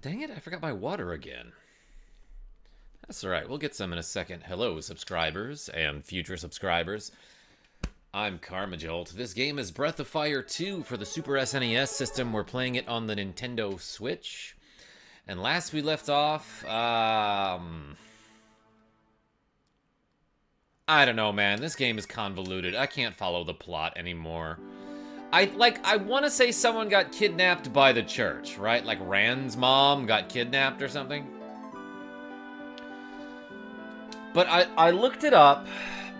dang it, I forgot my water again. That's alright, we'll get some in a second. Hello, subscribers and future subscribers. I'm KarmaJolt. This game is Breath of Fire 2 for the Super SNES system. We're playing it on the Nintendo Switch. And last we left off, I don't know, man. This game is convoluted. I can't follow the plot anymore. I want to say someone got kidnapped by the church, right? Like Rand's mom got kidnapped or something. But I looked it up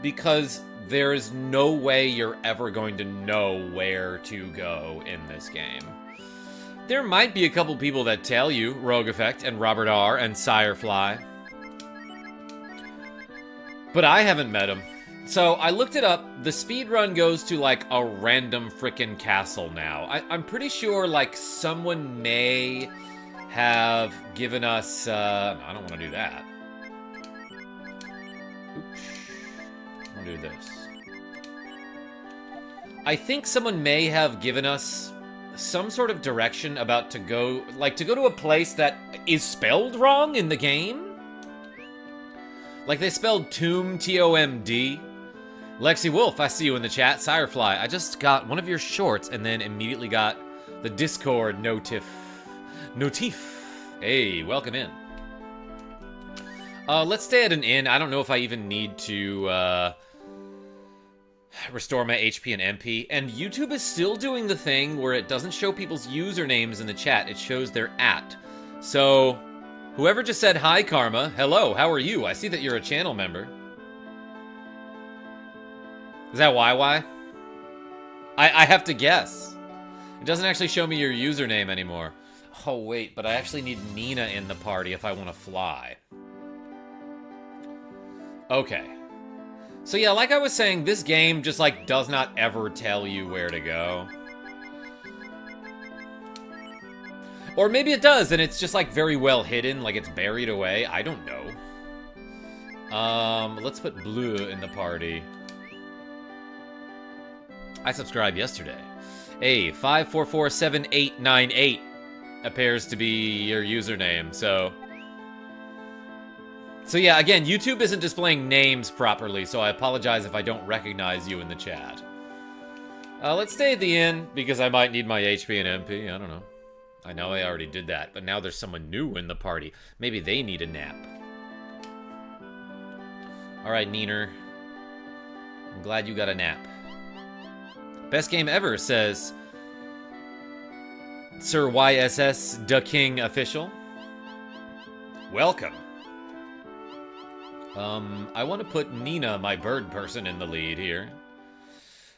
because there is no way you're ever going to know where to go in this game. There might be a couple people that tell you, Rogue Effect and Robert R. and Sirefly. But I haven't met him. So I looked it up. The speedrun goes to like a random frickin' castle now. I'm pretty sure like someone may have given us... I don't want to do that. Oops. I'm gonna do this. I think someone may have given us some sort of direction about to go to a place that is spelled wrong in the game. Like they spelled tomb, T-O-M-D. LexiWolf, I see you in the chat. Sirefly, I just got one of your shorts and then immediately got the Discord notif. Hey, welcome in. Let's stay at an inn. I don't know if I even need to, restore my HP and MP. And YouTube is still doing the thing where it doesn't show people's usernames in the chat. It shows their @. So, whoever just said hi, Karma, hello, how are you? I see that you're a channel member. Is that YY? I have to guess. It doesn't actually show me your username anymore. Oh, wait, but I actually need Nina in the party if I want to fly. Okay. So yeah, like I was saying, this game just like does not ever tell you where to go. Or maybe it does, and it's just like very well hidden, like it's buried away. I don't know. Let's put Blue in the party. I subscribed yesterday. Hey, 5447898 appears to be your username, so yeah, again, YouTube isn't displaying names properly, so I apologize if I don't recognize you in the chat. Let's stay at the inn, because I might need my HP and MP, I don't know. I know I already did that, but now there's someone new in the party. Maybe they need a nap. Alright, Neener. I'm glad you got a nap. Best game ever, says Sir YSS Da King Official. Welcome. I want to put Nina, my bird person, in the lead here.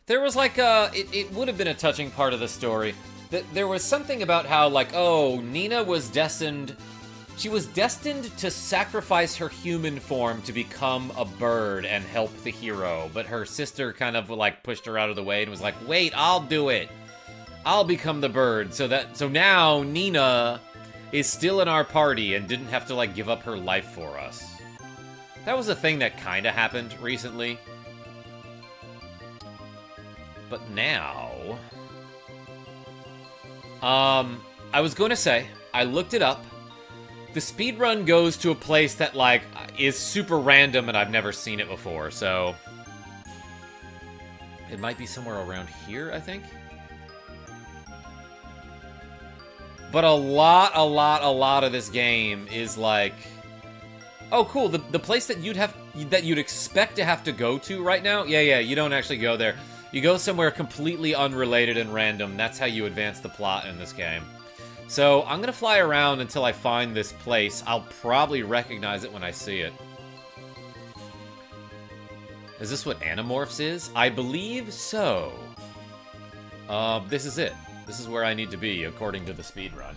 There was like it would have been a touching part of the story. There was something about how, like, oh, Nina was destined... She was destined to sacrifice her human form to become a bird and help the hero. But her sister kind of, like, pushed her out of the way and was like, wait, I'll do it. I'll become the bird. So now Nina is still in our party and didn't have to, like, give up her life for us. That was a thing that kind of happened recently. But now... I was going to say, I looked it up. The speedrun goes to a place that, like, is super random and I've never seen it before, so... It might be somewhere around here, I think? But a lot of this game is, like... Oh, cool. The place that you'd expect to have to go to right now? Yeah, you don't actually go there. You go somewhere completely unrelated and random. That's how you advance the plot in this game. So, I'm gonna fly around until I find this place. I'll probably recognize it when I see it. Is this what Animorphs is? I believe so. This is it. This is where I need to be, according to the speedrun.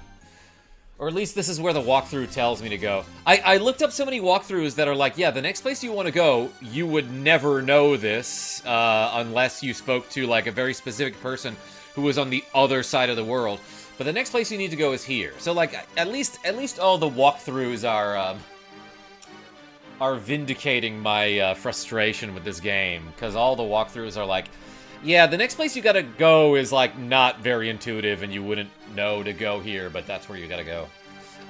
Or at least this is where the walkthrough tells me to go. I looked up so many walkthroughs that are like, yeah, the next place you want to go, you would never know this unless you spoke to, like, a very specific person who was on the other side of the world. But the next place you need to go is here. So, like, at least all the walkthroughs are vindicating my frustration with this game. Because all the walkthroughs are like, yeah, the next place you gotta go is, like, not very intuitive and you wouldn't know to go here, but that's where you gotta go.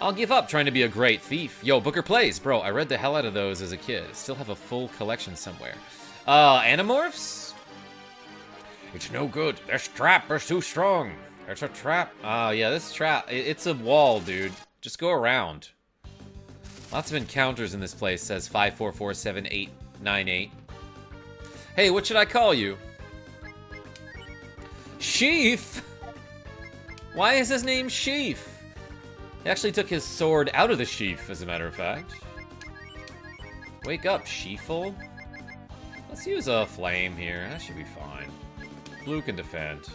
I'll give up trying to be a great thief. Yo, Booker Plays. Bro, I read the hell out of those as a kid. Still have a full collection somewhere. Animorphs? It's no good. This trap is too strong. There's a trap. Yeah, this trap. It's a wall, dude. Just go around. Lots of encounters in this place, says 5447898. Hey, what should I call you? Sheaf? Why is his name Sheaf? He actually took his sword out of the sheath, as a matter of fact. Wake up, Sheafle. Let's use a flame here. That should be fine. Blue can defend.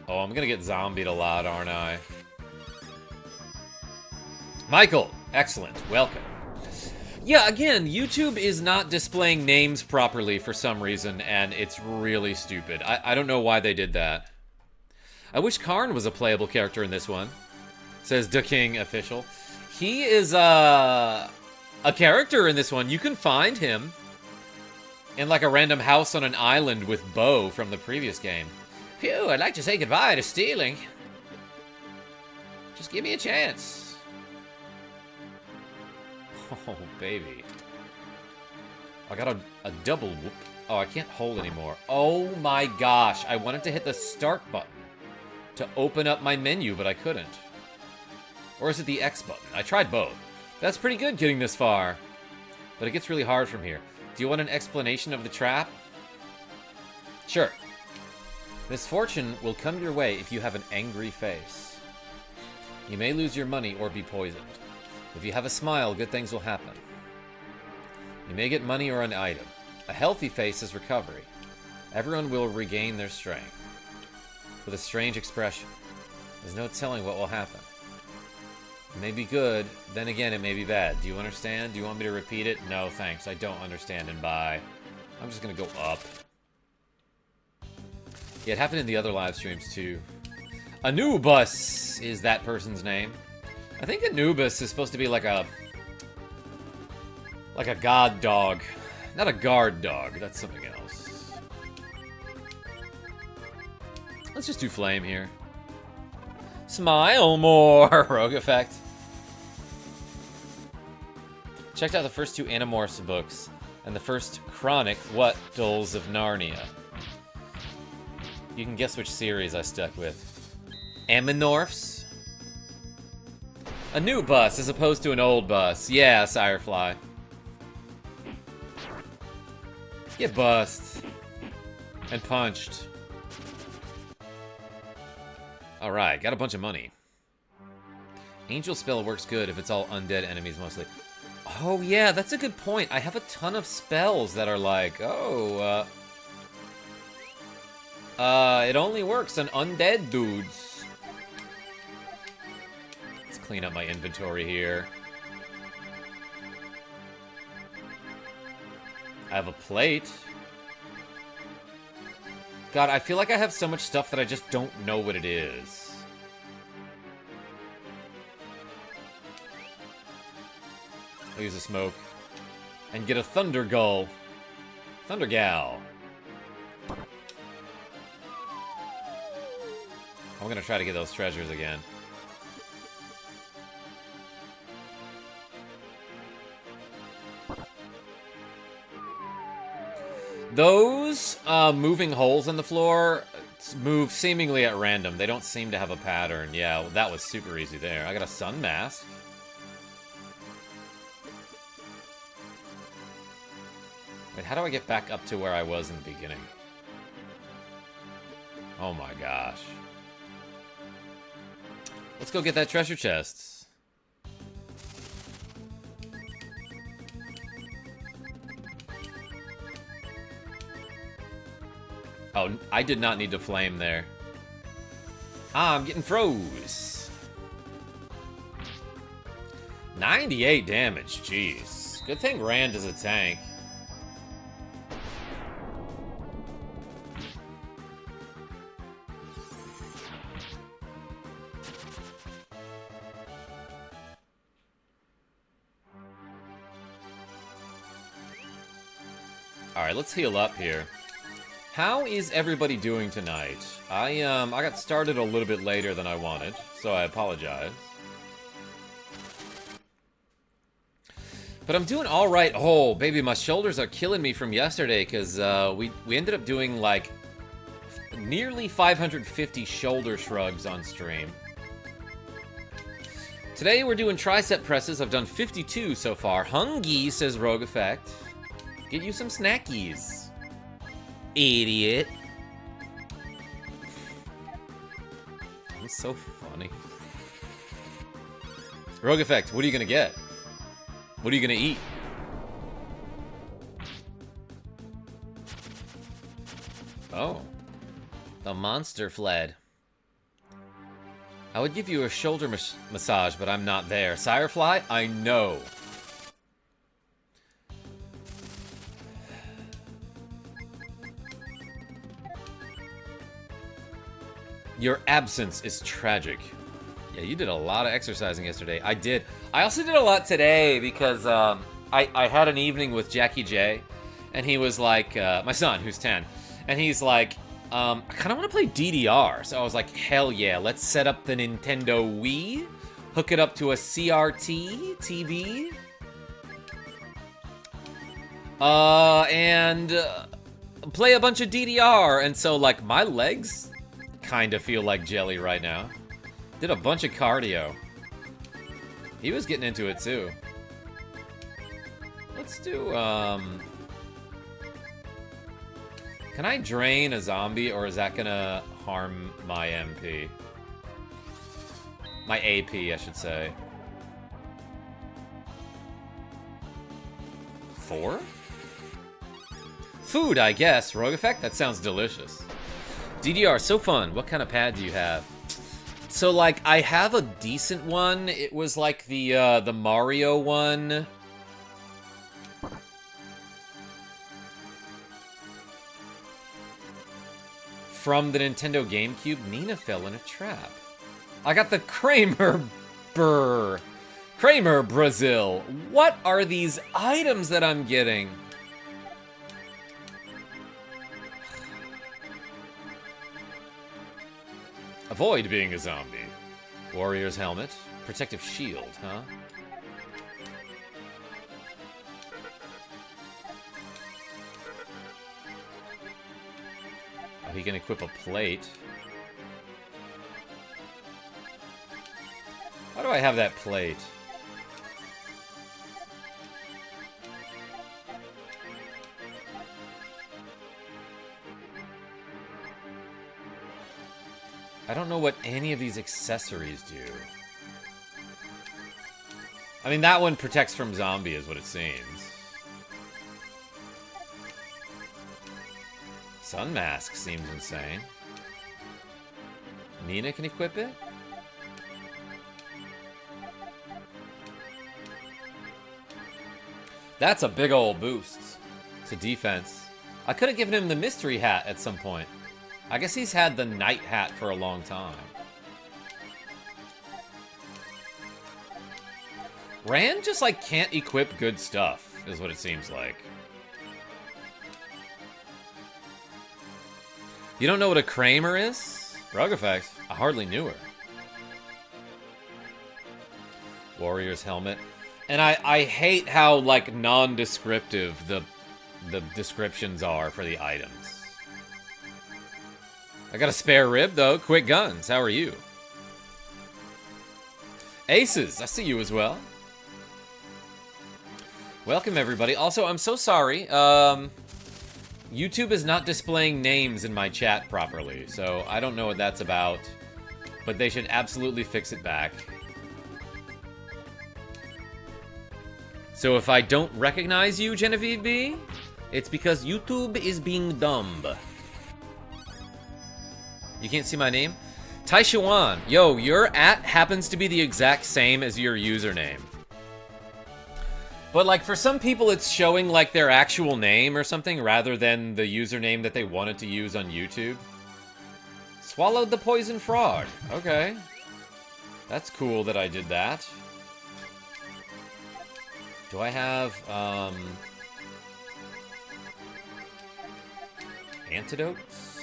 Oh, I'm gonna get zombied a lot, aren't I? Michael, excellent. Welcome. Yeah, again, YouTube is not displaying names properly for some reason, and it's really stupid. I don't know why they did that. I wish Karn was a playable character in this one, says The King Official. He is a character in this one. You can find him in like a random house on an island with Bo from the previous game. Phew, I'd like to say goodbye to stealing. Just give me a chance. Oh, baby. I got a double whoop. Oh, I can't hold anymore. Oh my gosh. I wanted to hit the start button to open up my menu, but I couldn't. Or is it the X button? I tried both. That's pretty good getting this far. But it gets really hard from here. Do you want an explanation of the trap? Sure. Misfortune will come your way if you have an angry face. You may lose your money or be poisoned. If you have a smile, good things will happen. You may get money or an item. A healthy face is recovery. Everyone will regain their strength. With a strange expression. There's no telling what will happen. It may be good, then again it may be bad. Do you understand? Do you want me to repeat it? No, thanks. I don't understand, and bye. I'm just gonna go up. Yeah, it happened in the other live streams too. Anubis is that person's name. I think Anubis is supposed to be like a god dog. Not a guard dog, that's something else. Let's just do flame here. Smile more! Rogue effect. Checked out the first two Animorphs books and the first Chronic What Dulls of Narnia. You can guess which series I stuck with. Aminorphs? A new bus as opposed to an old bus. Yeah, Sirefly. Get bussed. And punched. Alright, got a bunch of money. Angel spell works good if it's all undead enemies mostly. Oh yeah, that's a good point. I have a ton of spells that are like, oh, it only works on undead dudes. Let's clean up my inventory here. I have a plate. God, I feel like I have so much stuff that I just don't know what it is. I'll use a smoke. And get a Thunder Gull. Thunder Gal. I'm gonna try to get those treasures again. Those moving holes in the floor move seemingly at random. They don't seem to have a pattern. Yeah, well, that was super easy there. I got a sun mask. Wait, how do I get back up to where I was in the beginning? Oh my gosh. Let's go get that treasure chest. Oh, I did not need to flame there. Ah, I'm getting froze. 98 damage, jeez. Good thing Rand is a tank. Alright, let's heal up here. How is everybody doing tonight? I got started a little bit later than I wanted, so I apologize. But I'm doing all right. Oh, baby, my shoulders are killing me from yesterday because we ended up doing like nearly 550 shoulder shrugs on stream. Today we're doing tricep presses. I've done 52 so far. Hungry, says Rogue Effect. Get you some snackies. Idiot. That's so funny. Rogue Effect, what are you gonna get? What are you gonna eat? Oh. The monster fled. I would give you a shoulder massage, but I'm not there. Sirefly, I know. Your absence is tragic. Yeah, you did a lot of exercising yesterday. I did. I also did a lot today because I had an evening with Jackie J, and he was like, my son, who's 10, and he's like, I kind of want to play DDR. So I was like, hell yeah, let's set up the Nintendo Wii, hook it up to a CRT TV, and play a bunch of DDR. And so, like, my legs kind of feel like jelly right now. Did a bunch of cardio. He was getting into it too. Let's do, can I drain a zombie, or is that gonna harm my MP? My AP, I should say. 4? Food, I guess. Rogue Effect? That sounds delicious. DDR, so fun. What kind of pad do you have? So, like, I have a decent one. It was like the Mario one. From the Nintendo GameCube. Nina fell in a trap. I got the Kramer Brazil. What are these items that I'm getting? Avoid being a zombie. Warrior's helmet. Protective shield, huh? Oh, he can equip a plate. Why do I have that plate? I don't know what any of these accessories do. I mean, that one protects from zombie is what it seems. Sun mask seems insane. Nina can equip it? That's a big old boost to defense. I could have given him the mystery hat at some point. I guess he's had the night hat for a long time. Rand just, like, can't equip good stuff, is what it seems like. You don't know what a Kramer is? Rogue Effect. I hardly knew her. Warrior's helmet. And I hate how, like, non-descriptive the descriptions are for the items. I got a spare rib, though. Quick Guns, how are you? Aces, I see you as well. Welcome, everybody. Also, I'm so sorry. YouTube is not displaying names in my chat properly, so I don't know what that's about. But they should absolutely fix it back. So if I don't recognize you, Genevieve B, it's because YouTube is being dumb. You can't see my name? Taishuan, yo, your @ happens to be the exact same as your username. But, like, for some people, it's showing, like, their actual name or something rather than the username that they wanted to use on YouTube. Swallowed the poison frog. Okay. That's cool that I did that. Do I have, antidotes?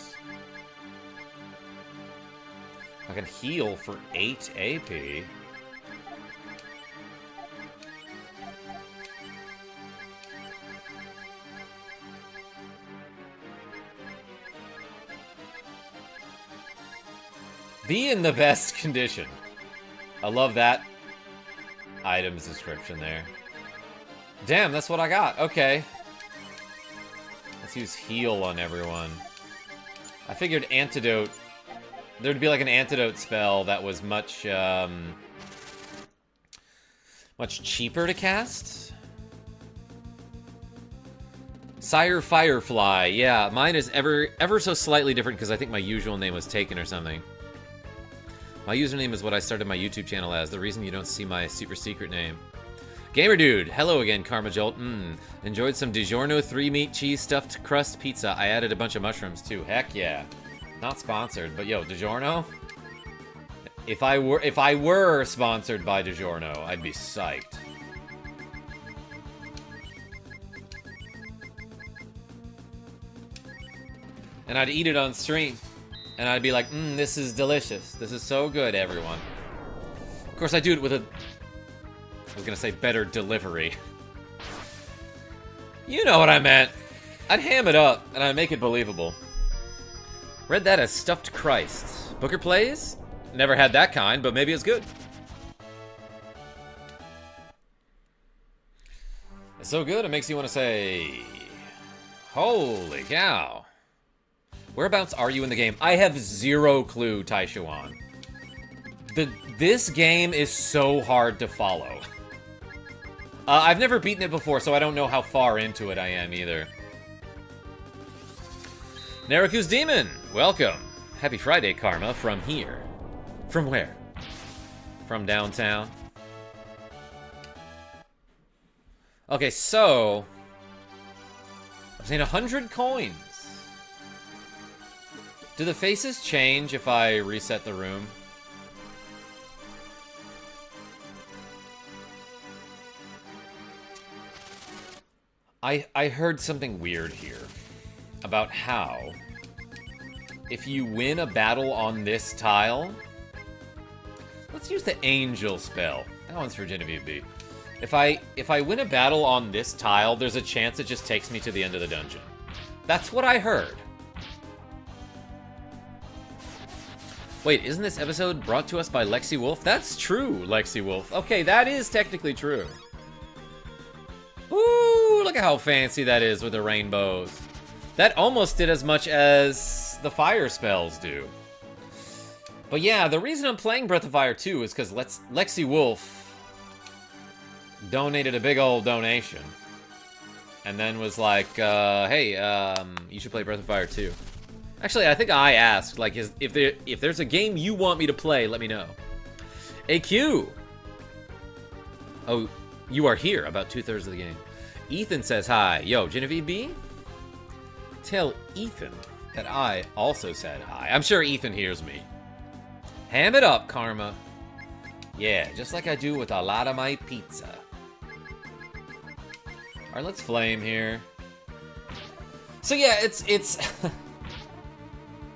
I can heal for 8 AP. Be in the best condition. I love that items description there. Damn, that's what I got. Okay. Let's use heal on everyone. I figured antidote... There'd be like an antidote spell that was much, much cheaper to cast. Sire Firefly. Yeah, mine is ever so slightly different because I think my usual name was taken or something. My username is what I started my YouTube channel as. The reason you don't see my super secret name. Gamer Dude, hello again, KarmaJolt. Enjoyed some DiGiorno 3-meat cheese stuffed crust pizza. I added a bunch of mushrooms too. Heck yeah. Not sponsored, but yo, DiGiorno? If I were sponsored by DiGiorno, I'd be psyched. And I'd eat it on stream. And I'd be like, this is delicious. This is so good, everyone. Of course, I do it with a... I was gonna say better delivery. You know what I meant. I'd ham it up, and I'd make it believable. Read that as Stuffed Christ. Booker plays? Never had that kind, but maybe it's good. It's so good, it makes you want to say... Holy cow. Whereabouts are you in the game? I have zero clue, Taishuan. This game is so hard to follow. I've never beaten it before, so I don't know how far into it I am either. Nariku's Demon, welcome. Happy Friday, Karma, from here. From where? From downtown. Okay, so... I've seen 100 coins. Do the faces change if I reset the room? I heard something weird here about how if you win a battle on this tile, let's use the angel spell. That one's for Genevieve B. If I win a battle on this tile, there's a chance it just takes me to the end of the dungeon. That's what I heard. Wait, isn't this episode brought to us by LexiWolf? That's true, LexiWolf. Okay, that is technically true. Ooh, look at how fancy that is with the rainbows. That almost did as much as the fire spells do. But yeah, the reason I'm playing Breath of Fire 2 is because LexiWolf donated a big old donation. And then was like, hey, you should play Breath of Fire 2. Actually, I think I asked, like, if there's a game you want me to play, let me know. AQ! Oh, you are here, about 2/3 of the game. Ethan says hi. Yo, Genevieve B? Tell Ethan that I also said hi. I'm sure Ethan hears me. Ham it up, Karma. Yeah, just like I do with a lot of my pizza. Alright, let's flame here. So yeah, it's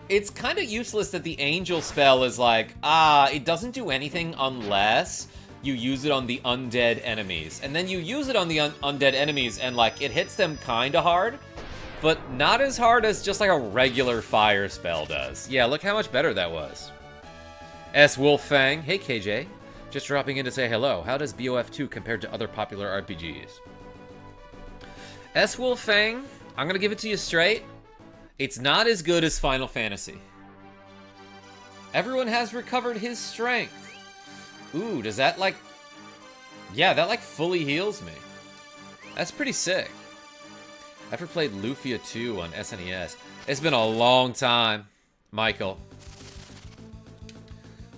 it's kind of useless that the angel spell is like, it doesn't do anything unless you use it on the undead enemies. And then you use it on the undead enemies and like, it hits them kind of hard, but not as hard as just like a regular fire spell does. Yeah, look how much better that was. S. Wolffang, hey KJ. Just dropping in to say hello. How does BOF 2 compare to other popular RPGs? S. Wolffang, I'm gonna give it to you straight. It's not as good as Final Fantasy. Everyone has recovered his strength. Ooh, does that like... Yeah, that like fully heals me. That's pretty sick. Ever played Lufia 2 on SNES? It's been a long time, Michael.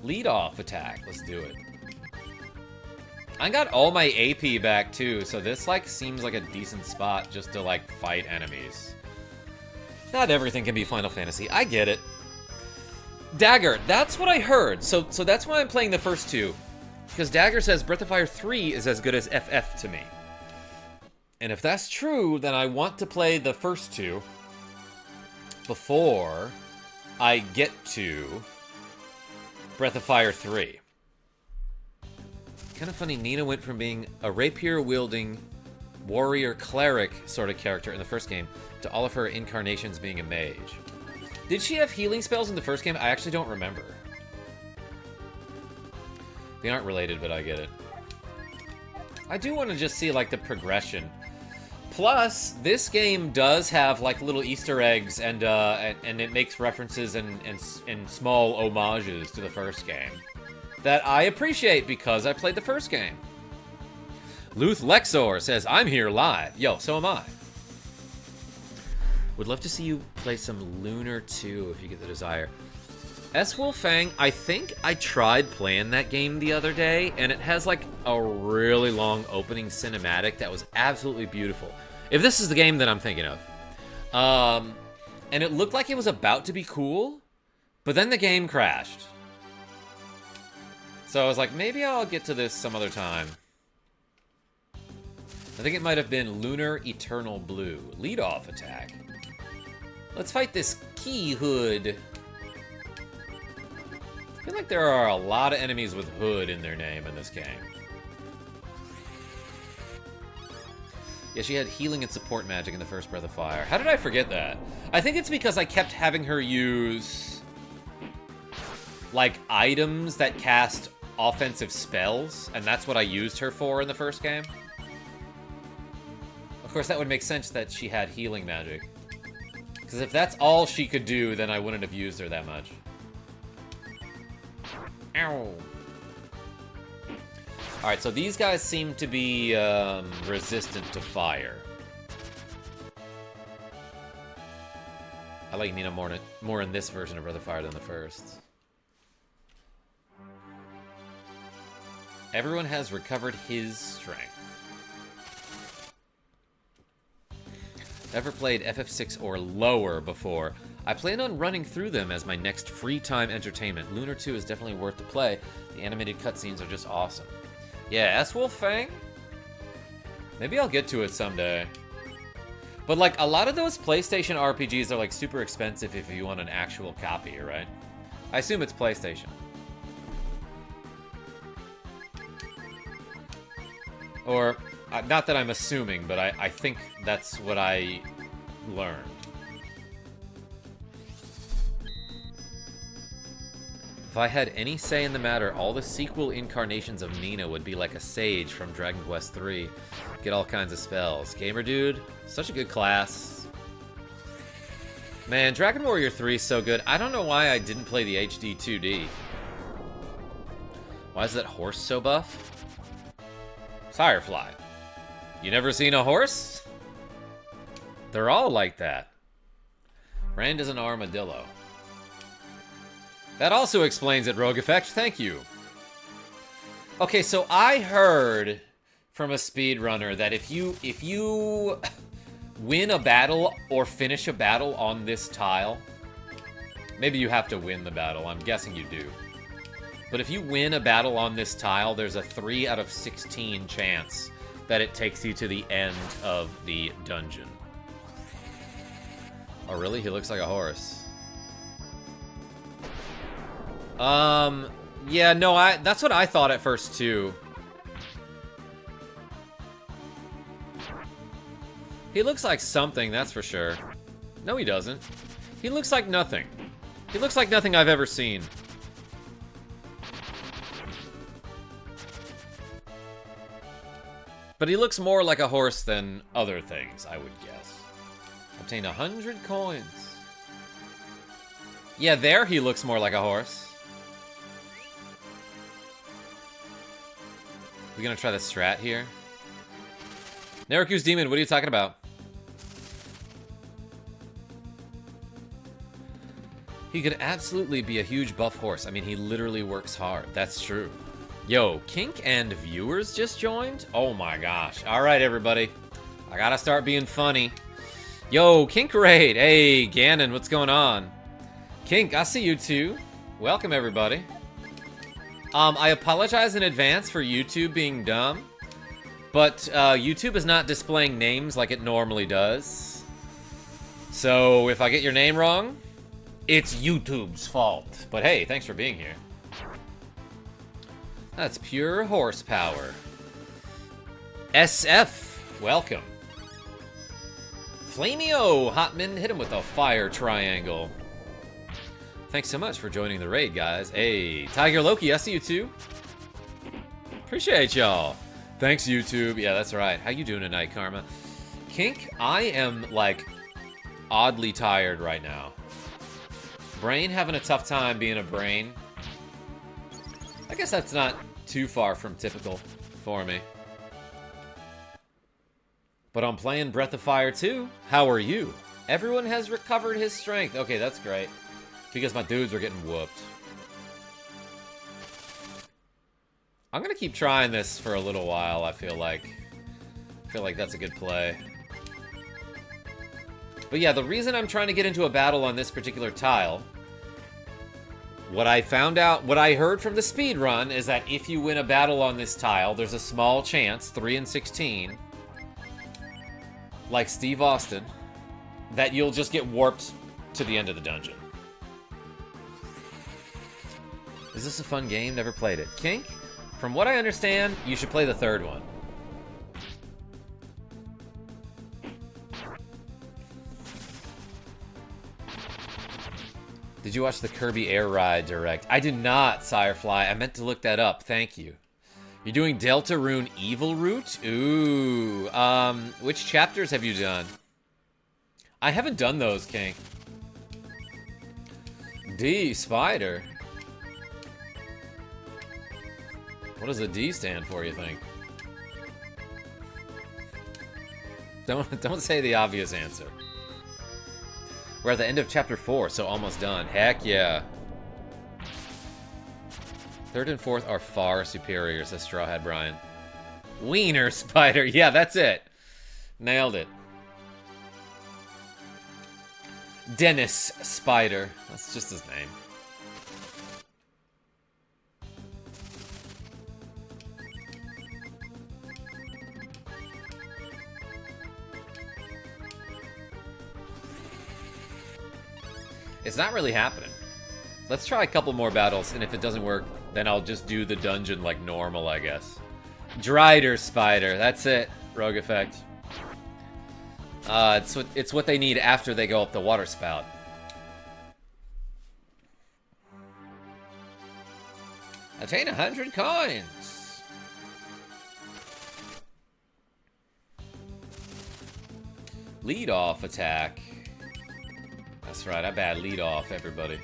Lead off attack, let's do it. I got all my AP back too, so this like seems like a decent spot just to like fight enemies. Not everything can be Final Fantasy, I get it. Dagger, that's what I heard, so that's why I'm playing the first two. Because Dagger says Breath of Fire 3 is as good as FF to me. And if that's true, then I want to play the first two before I get to Breath of Fire 3. Kind of funny, Nina went from being a rapier-wielding warrior cleric sort of character in the first game to all of her incarnations being a mage. Did she have healing spells in the first game? I actually don't remember. They aren't related, but I get it. I do want to just see, like, the progression. Plus, this game does have, like, little Easter eggs, and it makes references and small homages to the first game that I appreciate because I played the first game. Luth Lexor says, I'm here live. Yo, so am I. Would love to see you play some Lunar 2 if you get the desire. S-Wolfang, I think I tried playing that game the other day, and it has, like, a really long opening cinematic that was absolutely beautiful. If this is the game that I'm thinking of. And it looked like it was about to be cool, but then the game crashed. So I was like, maybe I'll get to this some other time. I think it might have been Lunar Eternal Blue. Lead-off attack. Let's fight this Key Hood. I feel like there are a lot of enemies with Hood in their name in this game. Yeah, she had healing and support magic in the first Breath of Fire. How did I forget that? I think it's because I kept having her use, like, items that cast offensive spells, and that's what I used her for in the first game. Of course, that would make sense that she had healing magic. Because if that's all she could do, then I wouldn't have used her that much. Ow. Alright, so these guys seem to be resistant to fire. I like Nina more in this version of Breath of Fire than the first. Everyone has recovered his strength. Never played FF6 or lower before. I plan on running through them as my next free time entertainment. Lunar 2 is definitely worth the play. The animated cutscenes are just awesome. Yeah, S-Wolfang? Maybe I'll get to it someday. But, like, a lot of those PlayStation RPGs are, like, super expensive if you want an actual copy, right? I assume it's PlayStation. Or, not that I'm assuming, but I think that's what I learned. If I had any say in the matter, all the sequel incarnations of Nina would be like a sage from Dragon Quest III. Get all kinds of spells. Gamer Dude, such a good class. Man, Dragon Warrior 3 is so good. I don't know why I didn't play the HD 2D. Why is that horse so buff? Firefly. You never seen a horse? They're all like that. Rand is an armadillo. That also explains it, Rogue Effect. Thank you. Okay, so I heard from a speedrunner that if you win a battle or finish a battle on this tile, maybe you have to win the battle. I'm guessing you do. But if you win a battle on this tile, there's a 3 out of 16 chance that it takes you to the end of the dungeon. Oh, really? He looks like a horse. Yeah, no, that's what I thought at first, too. He looks like something, that's for sure. No, he doesn't. He looks like nothing. He looks like nothing I've ever seen. But he looks more like a horse than other things, I would guess. Obtain 100 coins. Yeah, there he looks more like a horse. We gonna try the strat here? Naraku's Demon, what are you talking about? He could absolutely be a huge buff horse. I mean, he literally works hard. That's true. Yo, Kink and viewers just joined? Oh my gosh. Alright, everybody. I gotta start being funny. Yo, Kink Raid. Hey, Ganon, what's going on? Kink, I see you too. Welcome, everybody. I apologize in advance for YouTube being dumb, but YouTube is not displaying names like it normally does. So if I get your name wrong, it's YouTube's fault. But hey, thanks for being here. That's pure horsepower. SF, welcome. Flamio, Hotman, hit him with a fire triangle. Thanks so much for joining the raid, guys. Hey, Tiger Loki, I see you too. Appreciate y'all. Thanks, YouTube. Yeah, that's right. How you doing tonight, Karma? Kink, I am, like, oddly tired right now. Brain having a tough time being a brain. I guess that's not too far from typical for me. But I'm playing Breath of Fire 2. How are you? Everyone has recovered his strength. Okay, that's great. Because my dudes are getting whooped. I'm gonna keep trying this for a little while, I feel like. I feel like that's a good play. But yeah, the reason I'm trying to get into a battle on this particular tile, what I found out, what I heard from the speed run is that if you win a battle on this tile, there's a small chance, 3 in 16, like Steve Austin, that you'll just get warped to the end of the dungeon. Is this a fun game? Never played it. Kink? From what I understand, you should play the third one. Did you watch the Kirby Air Ride Direct? I did not, Sirefly. I meant to look that up. Thank you. You're doing Deltarune Evil Route? Ooh. Which chapters have you done? I haven't done those, Kink. D, Spider. What does the D stand for, you think? Don't say the obvious answer. We're at the end of chapter 4, so almost done. Heck yeah. 3rd and 4th are far superior, says Straw Hat Brian. Wiener Spider. Yeah, that's it. Nailed it. Dennis Spider. That's just his name. It's not really happening. Let's try a couple more battles, and if it doesn't work, then I'll just do the dungeon like normal, I guess. Drider Spider, that's it. Rogue Effect. It's what they need after they go up the water spout. Attain 100 coins. Lead off attack. That's right, I bad lead off, everybody.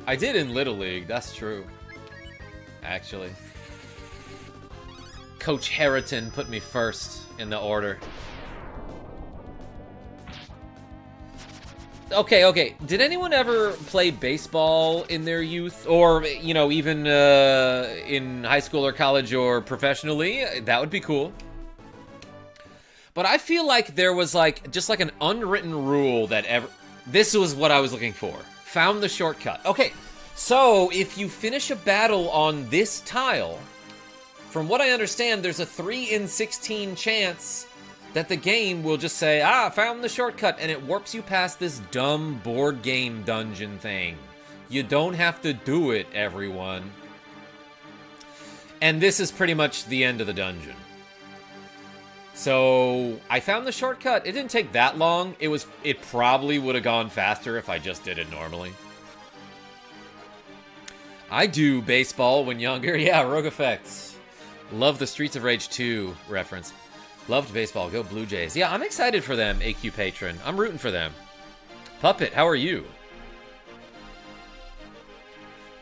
I did in Little League, that's true. Actually. Coach Harriton put me first in the order. Okay. Did anyone ever play baseball in their youth? Or, you know, even in high school or college or professionally? That would be cool. But I feel like there was like just like an unwritten rule that this was what I was looking for. Found the shortcut. Okay, so if you finish a battle on this tile, from what I understand, there's a 3 in 16 chance that the game will just say, found the shortcut, and it warps you past this dumb board game dungeon thing. You don't have to do it, everyone. And this is pretty much the end of the dungeon. So, I found the shortcut. It didn't take that long. It probably would have gone faster if I just did it normally. I do baseball when younger. Yeah, Rogue Effects. Love the Streets of Rage 2 reference. Loved baseball. Go Blue Jays. Yeah, I'm excited for them, AQ Patron. I'm rooting for them. Puppet, how are you?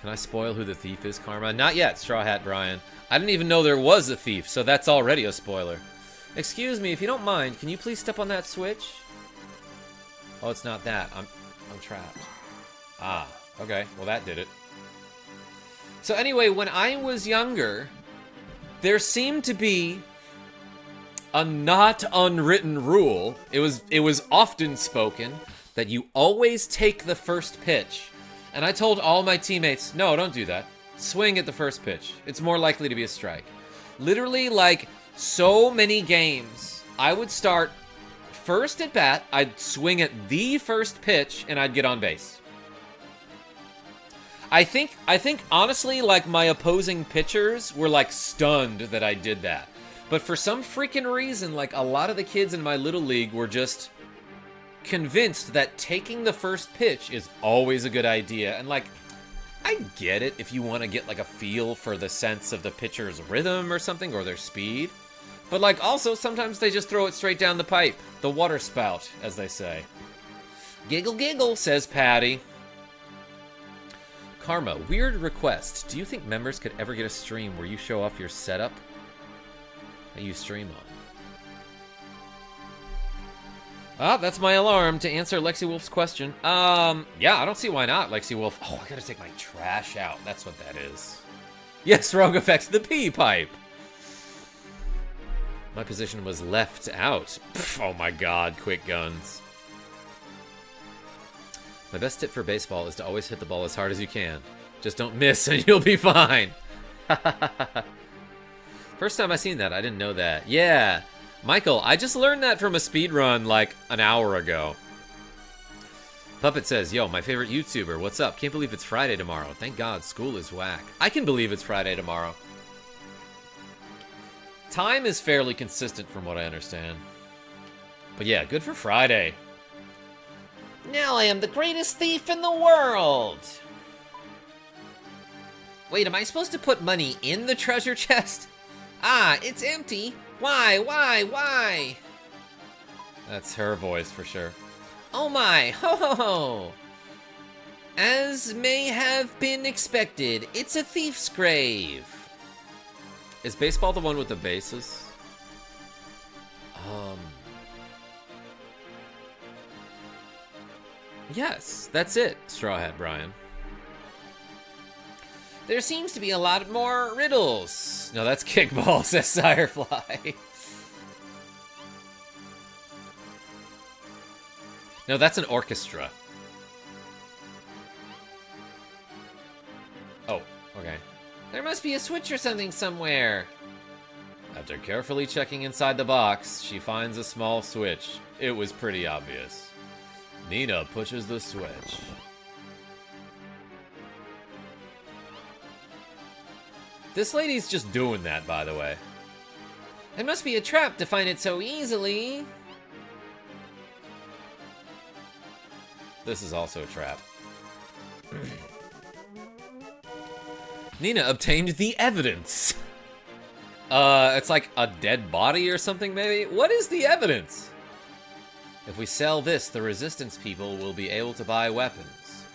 Can I spoil who the thief is, Karma? Not yet, Straw Hat Brian. I didn't even know there was a thief, so that's already a spoiler. Excuse me, if you don't mind, can you please step on that switch? Oh, it's not that. I'm trapped. Ah, okay. Well, that did it. So anyway, when I was younger, there seemed to be a not unwritten rule. It was often spoken that you always take the first pitch. And I told all my teammates, no, don't do that. Swing at the first pitch. It's more likely to be a strike. Literally, like, so many games, I would start first at bat, I'd swing at the first pitch, and I'd get on base. I think honestly, like, my opposing pitchers were, like, stunned that I did that. But for some freaking reason, like, a lot of the kids in my little league were just convinced that taking the first pitch is always a good idea. And, like, I get it if you want to get, like, a feel for the sense of the pitcher's rhythm or something, or their speed. But, like, also, sometimes they just throw it straight down the pipe. The water spout, as they say. Giggle giggle, says Patty. Karma, weird request. Do you think members could ever get a stream where you show off your setup that you stream on? Ah, that's my alarm to answer LexiWolf's question. Yeah, I don't see why not, LexiWolf. Oh, I gotta take my trash out. That's what that is. Yes, Rogue Effects, the pee pipe. My position was left out. Pff, oh my god, quick guns. My best tip for baseball is to always hit the ball as hard as you can. Just don't miss and you'll be fine. First time I seen that, I didn't know that. Yeah. Michael, I just learned that from a speedrun like an hour ago. Puppet says, yo, my favorite YouTuber, what's up? Can't believe it's Friday tomorrow. Thank God, school is whack. I can believe it's Friday tomorrow. Time is fairly consistent from what I understand. But yeah, good for Friday. Now I am the greatest thief in the world! Wait, am I supposed to put money in the treasure chest? Ah, it's empty! Why? That's her voice for sure. Oh my, ho ho ho! As may have been expected, it's a thief's grave. Is baseball the one with the bases? Yes, that's it, Straw Hat Brian. There seems to be a lot more riddles. No, that's kickball, says Sirefly. No, that's an orchestra. Oh, okay. There must be a switch or something somewhere. After carefully checking inside the box, she finds a small switch. It was pretty obvious. Nina pushes the switch. This lady's just doing that, by the way. It must be a trap to find it so easily. This is also a trap. Nina obtained the evidence. It's like a dead body or something, maybe? What is the evidence? If we sell this, the Resistance people will be able to buy weapons.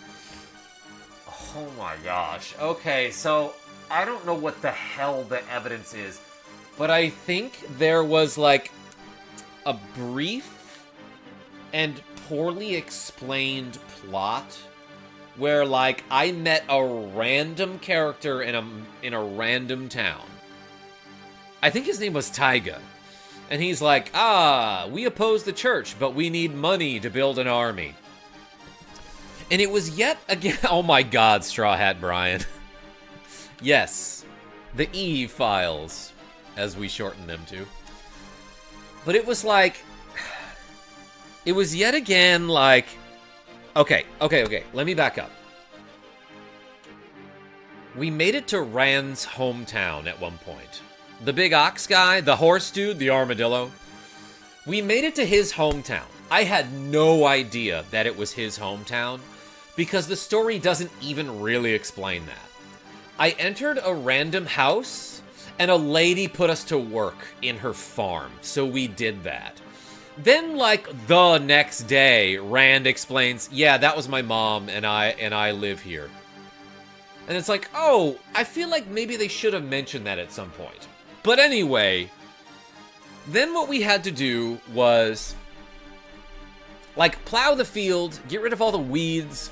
Oh my gosh. Okay, so I don't know what the hell the evidence is, but I think there was like a brief and poorly explained plot where like I met a random character in a random town. I think his name was Taiga. And he's like, we oppose the church, but we need money to build an army. And it was yet again, oh my god, Straw Hat Brian. Yes, the Eve files, as we shorten them to. But it was like, it was yet again like, okay, let me back up. We made it to Rand's hometown at one point. The big ox guy, the horse dude, the armadillo. We made it to his hometown. I had no idea that it was his hometown because the story doesn't even really explain that. I entered a random house and a lady put us to work in her farm, so we did that. Then, like, the next day, Rand explains, yeah, that was my mom and I live here. And it's like, oh, I feel like maybe they should have mentioned that at some point. But anyway, then what we had to do was, like, plow the field, get rid of all the weeds,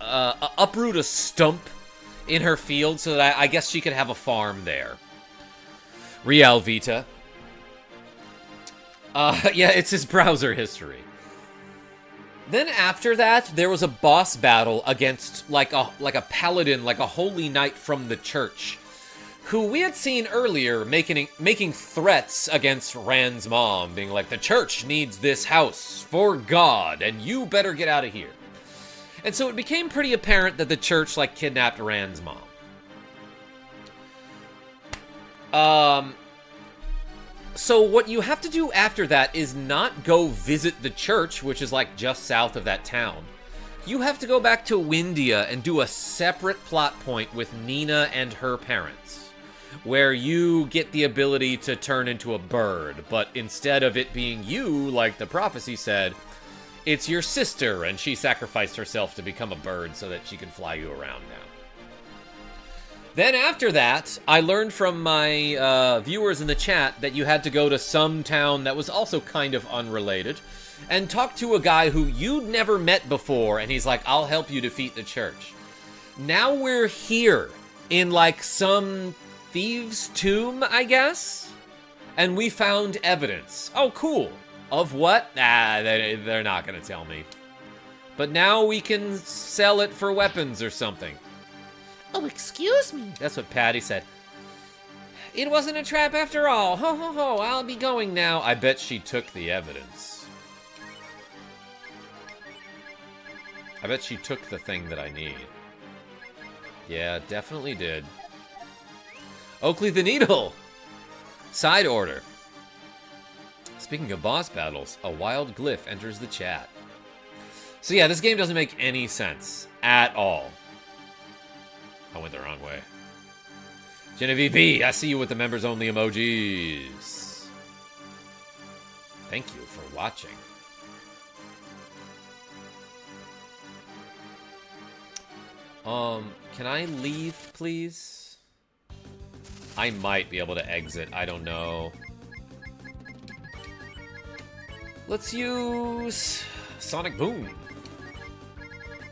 uproot a stump in her field so that I guess she could have a farm there. Real Vita. Yeah, it's his browser history. Then after that, there was a boss battle against, like a paladin, like a holy knight from the church, who we had seen earlier making threats against Rand's mom, being like, the church needs this house for God, and you better get out of here. And so it became pretty apparent that the church, like, kidnapped Rand's mom. So what you have to do after that is not go visit the church, which is, like, just south of that town. You have to go back to Windia and do a separate plot point with Nina and her parents, where you get the ability to turn into a bird, but instead of it being you, like the prophecy said, it's your sister, and she sacrificed herself to become a bird so that she can fly you around now. Then after that, I learned from my viewers in the chat that you had to go to some town that was also kind of unrelated and talk to a guy who you'd never met before, and he's like, I'll help you defeat the church. Now we're here in, like, some thieves' tomb, I guess? And we found evidence. Oh, cool. Of what? They're not gonna tell me. But now we can sell it for weapons or something. Oh, excuse me. That's what Patty said. It wasn't a trap after all. Ho, ho, ho. I'll be going now. I bet she took the evidence. I bet she took the thing that I need. Yeah, definitely did. Oakley the Needle. Side order. Speaking of boss battles, a wild glyph enters the chat. So yeah, this game doesn't make any sense at all. I went the wrong way. Genevieve B, I see you with the members only emojis. Thank you for watching. Can I leave, please? I might be able to exit, I don't know. Let's use Sonic Boom.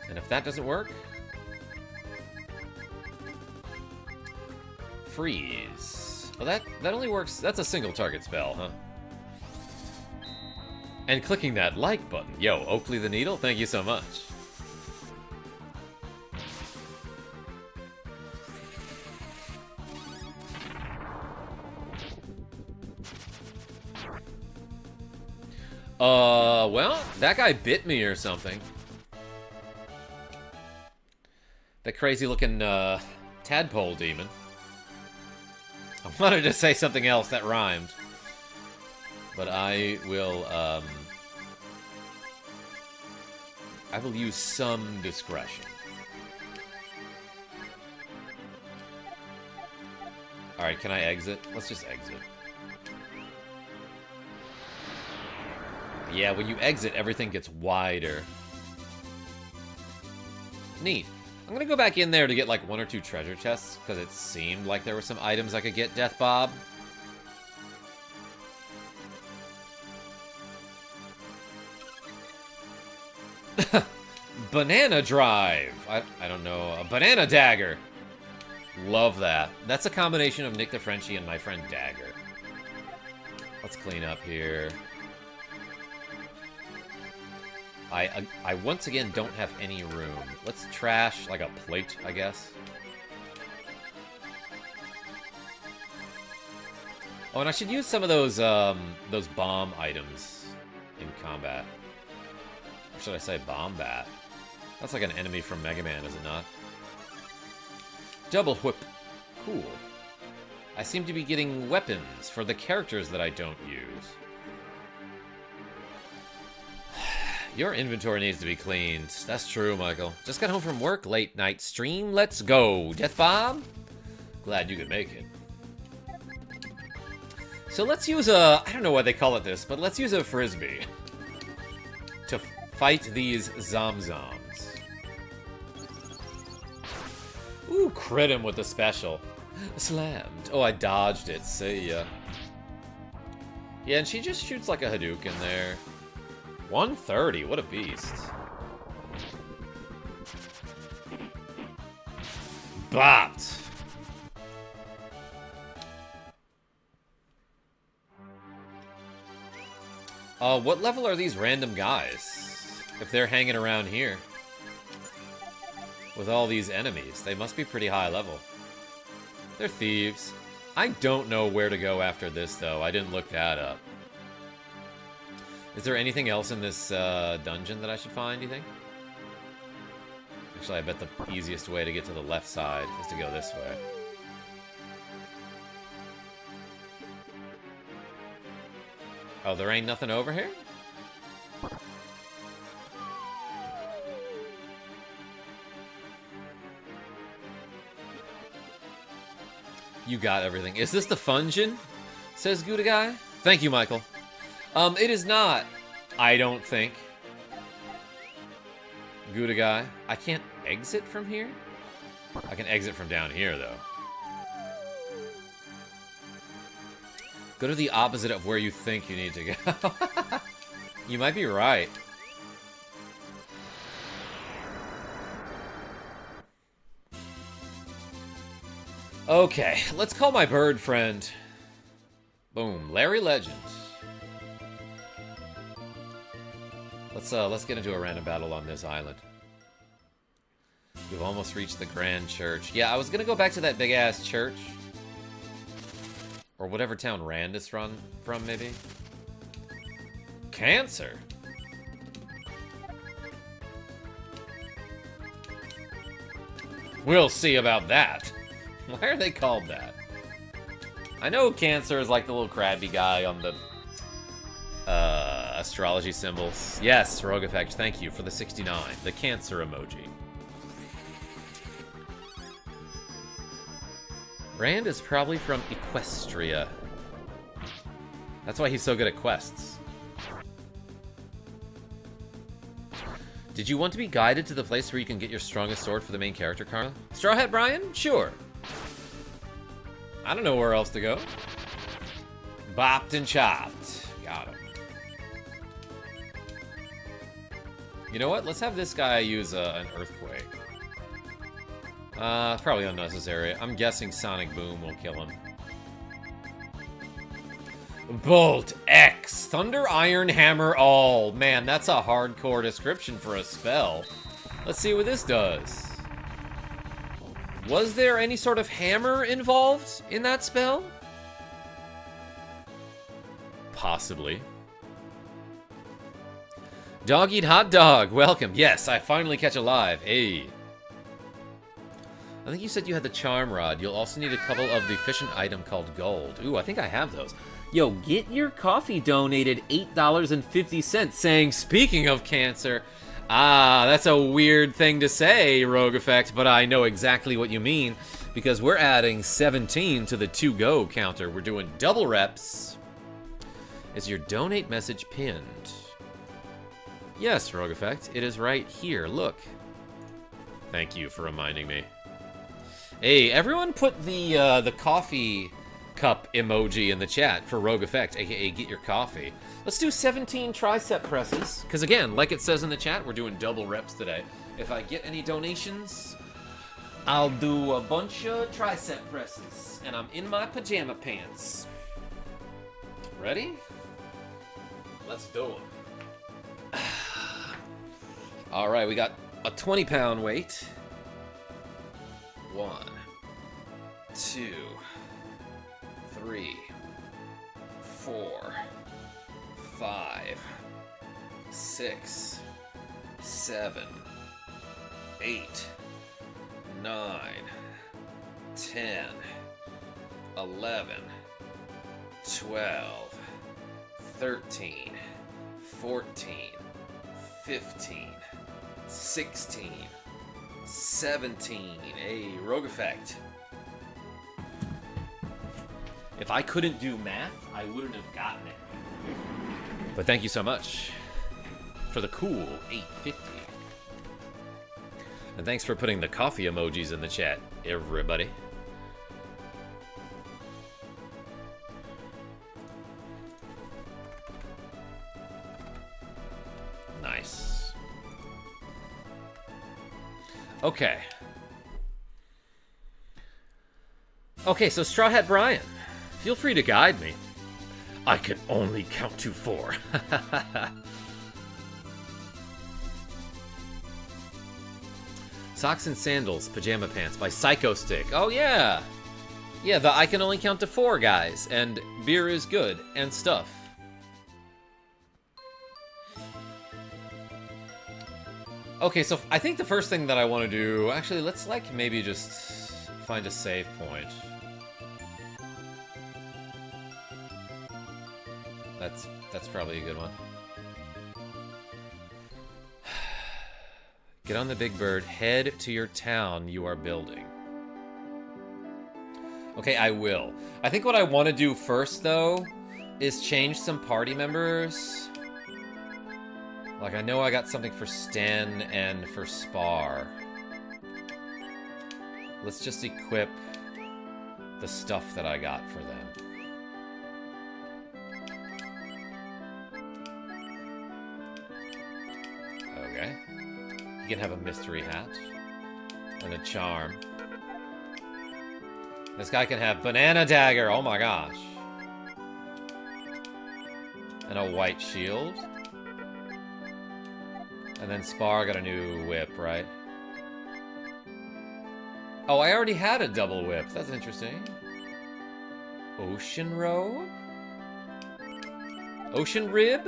And if that doesn't work, freeze. Well, that only works, that's a single target spell, huh? And clicking that like button. Yo, Oakley the Needle, thank you so much. Well, that guy bit me or something. That crazy-looking, tadpole demon. I wanted to say something else that rhymed. But I will use some discretion. Alright, can I exit? Let's just exit. Yeah, when you exit, everything gets wider. Neat. I'm gonna go back in there to get like 1 or 2 treasure chests, because it seemed like there were some items I could get, Death Bob. Banana Drive! I don't know. A Banana Dagger! Love that. That's a combination of Nick the Frenchie and my friend Dagger. Let's clean up here. I once again don't have any room. Let's trash, like, a plate, I guess. Oh, and I should use some of those bomb items in combat. Or should I say Bombat? That's like an enemy from Mega Man, is it not? Double Whip. Cool. I seem to be getting weapons for the characters that I don't use. Your inventory needs to be cleaned. That's true, Michael. Just got home from work, late night stream. Let's go. Death Bomb? Glad you could make it. So let's use a... I don't know why they call it this, but let's use a Frisbee. To fight these Zomzoms. Ooh, crit him with the special. Slammed. Oh, I dodged it. See ya. Yeah, and she just shoots like a Hadouken there. 130, what a beast. Bopped. What level are these random guys? If they're hanging around here. With all these enemies, they must be pretty high level. They're thieves. I don't know where to go after this, though. I didn't look that up. Is there anything else in this dungeon that I should find, do you think? Actually, I bet the easiest way to get to the left side is to go this way. Oh, there ain't nothing over here? You got everything. Is this the Fungeon? Says Gouda Guy. Thank you, Michael. It is not. I don't think. Gouda Guy. I can't exit from here? I can exit from down here, though. Go to the opposite of where you think you need to go. You might be right. Okay, let's call my bird friend. Boom, Larry Legend. Let's get into a random battle on this island. We've almost reached the Grand Church. Yeah, I was gonna go back to that big-ass church. Or whatever town Rand is from, maybe? Cancer? We'll see about that. Why are they called that? I know Cancer is like the little crabby guy on the astrology symbols. Yes, Rogue Effect, thank you for the 69. The Cancer emoji. Rand is probably from Equestria. That's why he's so good at quests. Did you want to be guided to the place where you can get your strongest sword for the main character, Carl? Straw Hat Brian? Sure. I don't know where else to go. Bopped and chopped. Got him. You know what? Let's have this guy use an earthquake. Probably unnecessary. I'm guessing Sonic Boom will kill him. Bolt X. Thunder Iron Hammer All. Man, that's a hardcore description for a spell. Let's see what this does. Was there any sort of hammer involved in that spell? Possibly. Dog Eat Hot Dog. Welcome. Yes, I finally catch a live. Hey. I think you said you had the Charm Rod. You'll also need a couple of the efficient item called Gold. Ooh, I think I have those. Yo, get your coffee donated $8.50 saying, speaking of cancer. Ah, that's a weird thing to say, Rogue Effect, but I know exactly what you mean because we're adding 17 to the to-go counter. We're doing double reps. Is your donate message pinned? Yes, Rogue Effect. It is right here. Look. Thank you for reminding me. Hey, everyone put the coffee cup emoji in the chat for Rogue Effect, aka get your coffee. Let's do 17 tricep presses, because again, like it says in the chat, we're doing double reps today. If I get any donations, I'll do a bunch of tricep presses, and I'm in my pajama pants. Ready? Let's do them. All right, we got a 20-pound weight. 1, 2, 3, 4, 5, 6, 7, 8, 9, 10, 11, 12, 13, 14, 15, 16, 17. Hey, Rogue Effect. If I couldn't do math, I wouldn't have gotten it. But thank you so much for the cool 850. And thanks for putting the coffee emojis in the chat, everybody. Nice. Okay. Okay, so Straw Hat Brian, feel free to guide me. I can only count to 4. Socks and Sandals, Pajama Pants by Psycho Stick. Oh, yeah. Yeah, the I can only count to 4 guys. And beer is good. And stuff. Okay, so I think the first thing that I want to do... Actually, let's, like, maybe just find a save point. That's probably a good one. Get on the big bird, head to your town you are building. Okay, I will. I think what I want to do first, though, is change some party members. Like, I know I got something for Sten and for Spar. Let's just equip the stuff that I got for them. Okay. You can have a mystery hat. And a charm. This guy can have banana dagger. Oh my gosh. And a white shield. And then Spar got a new whip, right? Oh, I already had a double whip. That's interesting. Ocean robe? Ocean rib?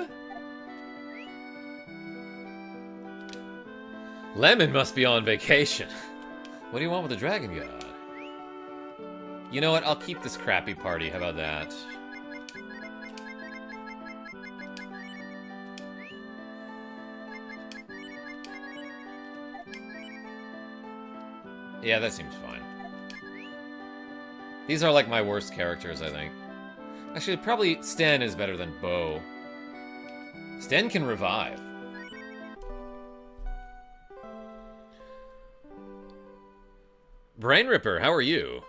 Lemon must be on vacation. What do you want with the Dragon God? You know what? I'll keep this crappy party. How about that? Yeah, that seems fine. These are like my worst characters, I think. Actually, probably Sten is better than Bo. Sten can revive. Brain Ripper, how are you?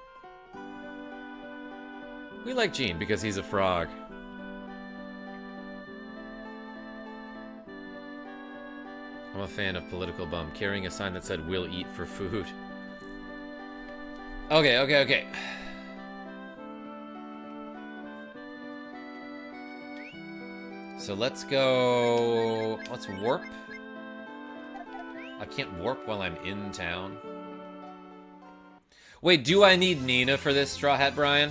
We like Gene because he's a frog. I'm a fan of Political Bum, carrying a sign that said, "We'll eat for food." Okay. So let's go... Let's warp. I can't warp while I'm in town. Wait, do I need Nina for this, Straw Hat Brian?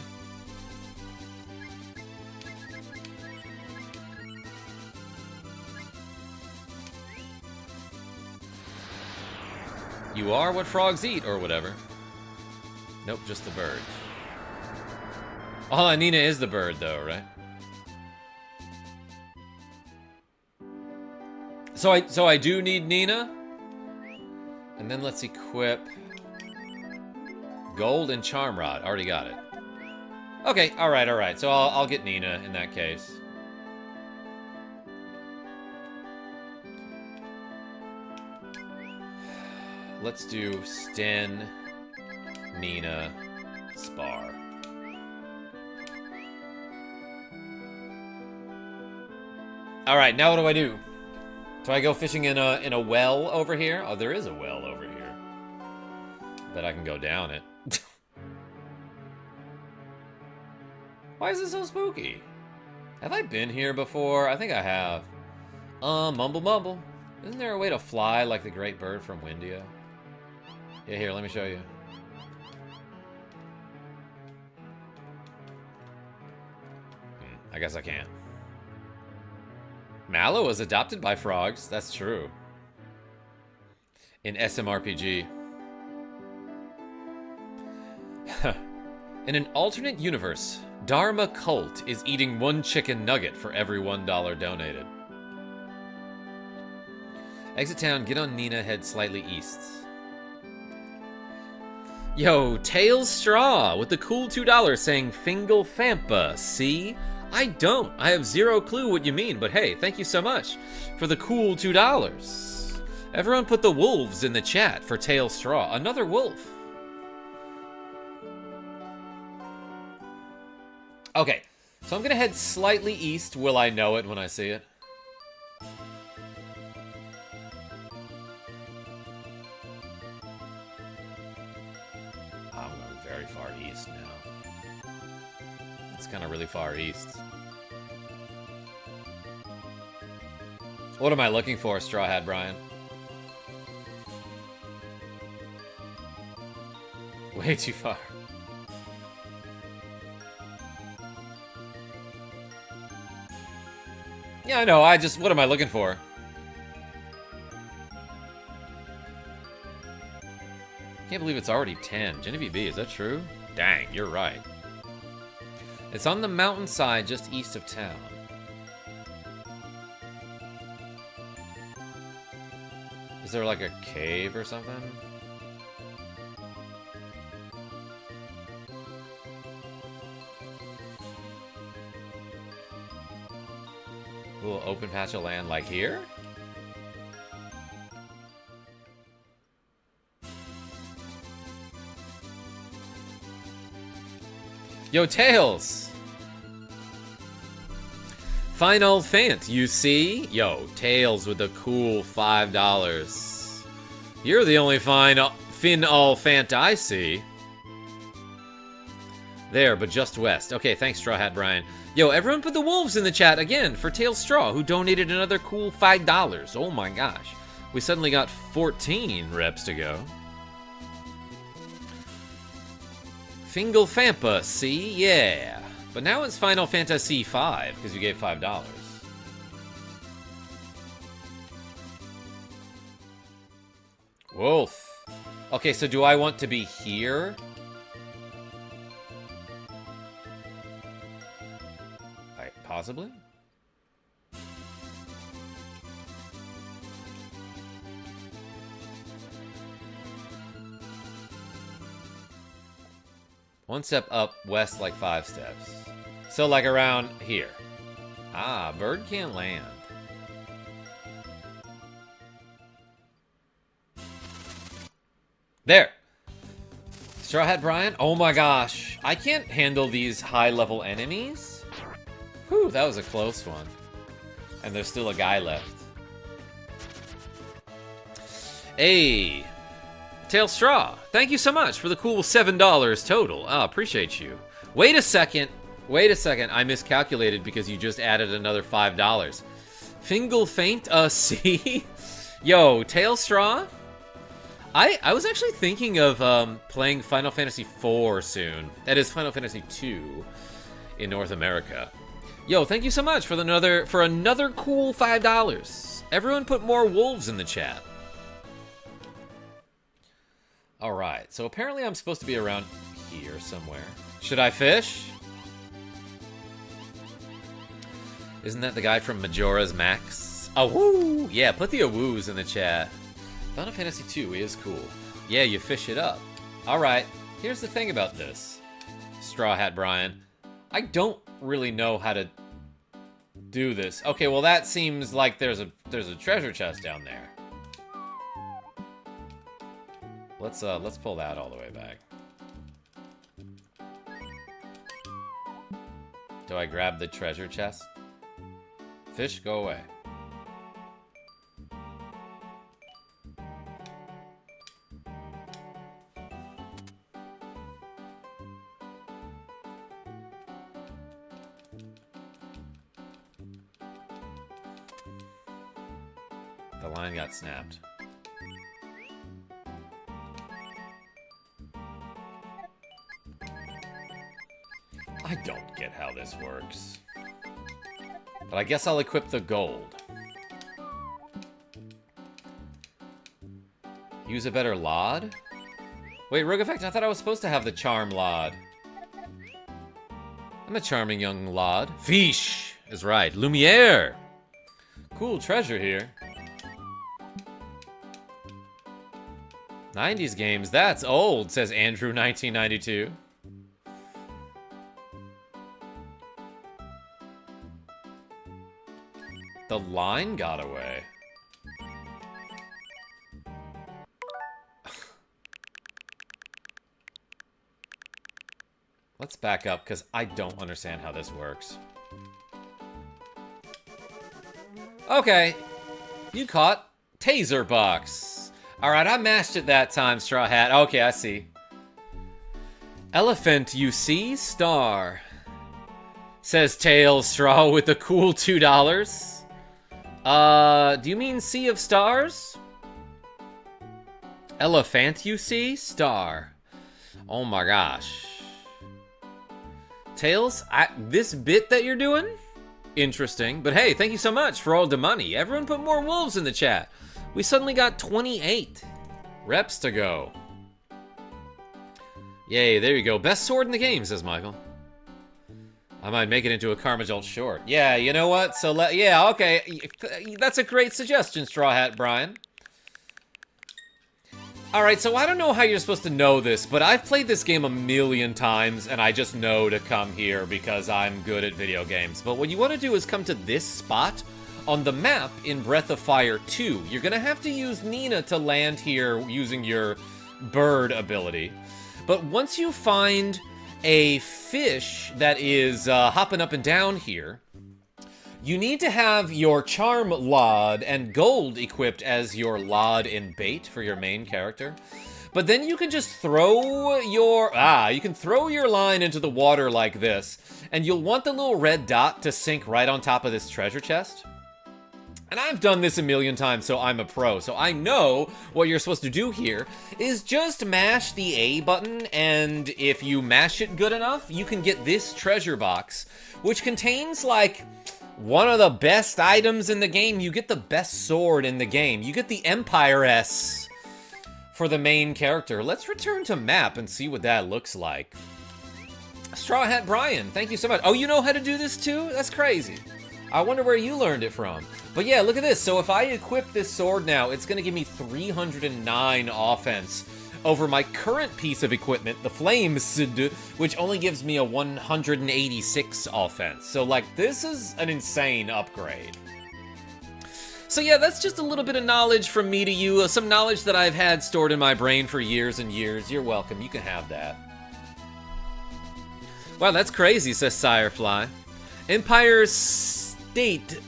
You are what frogs eat, or whatever. Nope, just the bird. Oh, Nina is the bird, though, right? So I do need Nina? And then let's equip... Gold and Charm Rod. Already got it. Okay, alright. So I'll get Nina in that case. Let's do Sten, Nina, Spar. Alright, now what do I do? Do I go fishing in a well over here? Oh, there is a well over here. Bet I can go down it. Why is it so spooky? Have I been here before? I think I have. Mumble. Isn't there a way to fly like the great bird from Windio? Yeah, here, let me show you. I guess I can't. Mallow was adopted by frogs. That's true. In SMRPG. In an alternate universe, Dharma Cult is eating one chicken nugget for every $1 donated. Exit town, get on Nina, head slightly east. Yo, Tails Straw with the cool $2 saying Fingal Fampa. See? I don't. I have zero clue what you mean, but hey, thank you so much for the cool $2. Everyone put the wolves in the chat for Tails Straw. Another wolf. Okay, so I'm gonna head slightly east. Will I know it when I see it? I'm going very far east now. It's kind of really far east. What am I looking for, Straw Hat Brian? Way too far. Yeah, I know, what am I looking for? Can't believe it's already 10. Genevieve B, is that true? Dang, you're right. It's on the mountainside just east of town. Is there like a cave or something? Little open patch of land like here? Yo, Tails! Final Fant, you see? Yo, Tails with the cool $5. You're the only Final Fant I see. There, but just west. Okay, thanks, Straw Hat Brian. Yo, everyone put the wolves in the chat again for Tails Straw, who donated another cool $5. Oh my gosh. We suddenly got 14 reps to go. Fingal Fampa, see? Yeah. But now it's Final Fantasy V, because you gave $5. Wolf. Okay, so do I want to be here? Possibly? One step up, west like 5 steps. So like around here. Ah, bird can't land. There! Straw Hat Brian? Oh my gosh. I can't handle these high-level enemies. Whew, that was a close one. And there's still a guy left. Hey! Tail Straw, thank you so much for the cool $7 total. Ah, appreciate you. Wait a second. Wait a second. I miscalculated because you just added another $5. Fingal Faint, see? Yo, Tail Straw? I was actually thinking of playing Final Fantasy IV soon. That is Final Fantasy II in North America. Yo, thank you so much for another cool $5. Everyone put more wolves in the chat. All right, so apparently I'm supposed to be around here somewhere. Should I fish? Isn't that the guy from Majora's Max? Awoo! Yeah, put the awoos in the chat. Final Fantasy II is cool. Yeah, you fish it up. All right, here's the thing about this, Straw Hat Brian. I don't really know how to do this. Okay, well that seems like there's a treasure chest down there. Let's pull that all the way back. Do I grab the treasure chest? Fish, go away. The line got snapped. I don't get how this works. But I guess I'll equip the gold. Use a better Lod? Wait, Rogue Effect, I thought I was supposed to have the Charm Lod. I'm a charming young Lod. Fish is right. Lumiere! Cool treasure here. 90s games, that's old, says Andrew 1992. The line got away. Let's back up, because I don't understand how this works. Okay. You caught Taser Box. Alright, I mashed it that time, Straw Hat. Okay, I see. Elephant, you see? Star. Says Tails Straw with a cool $2. Do you mean Sea of Stars? Elephant, you see? Star. Oh my gosh. Tails, this bit that you're doing? Interesting. But hey, thank you so much for all the money. Everyone put more wolves in the chat. We suddenly got 28 reps to go. Yay, there you go. Best sword in the game, says Michael. I might make it into a KarmaJolt short. Yeah, you know what? So, yeah, okay. That's a great suggestion, Straw Hat Brian. Alright, so I don't know how you're supposed to know this, but I've played this game a million times, and I just know to come here because I'm good at video games. But what you want to do is come to this spot on the map in Breath of Fire 2. You're gonna have to use Nina to land here using your bird ability. But once you find a fish that is hopping up and down here, you need to have your charm Lod and gold equipped as your Lod and bait for your main character. But then you can just throw your, you can throw your line into the water like this, and you'll want the little red dot to sink right on top of this treasure chest. And I've done this a million times, so I'm a pro. So I know what you're supposed to do here is just mash the A button, and if you mash it good enough, you can get this treasure box, which contains, like, one of the best items in the game. You get the best sword in the game. You get the Empire S for the main character. Let's return to map and see what that looks like. Straw Hat Brian, thank you so much. Oh, you know how to do this too? That's crazy. I wonder where you learned it from. But yeah, look at this. So if I equip this sword now, it's going to give me 309 offense over my current piece of equipment, the Flames, which only gives me a 186 offense. So, like, this is an insane upgrade. So yeah, that's just a little bit of knowledge from me to you, some knowledge that I've had stored in my brain for years and years. You're welcome. You can have that. Wow, that's crazy, says Sirefly. Empire State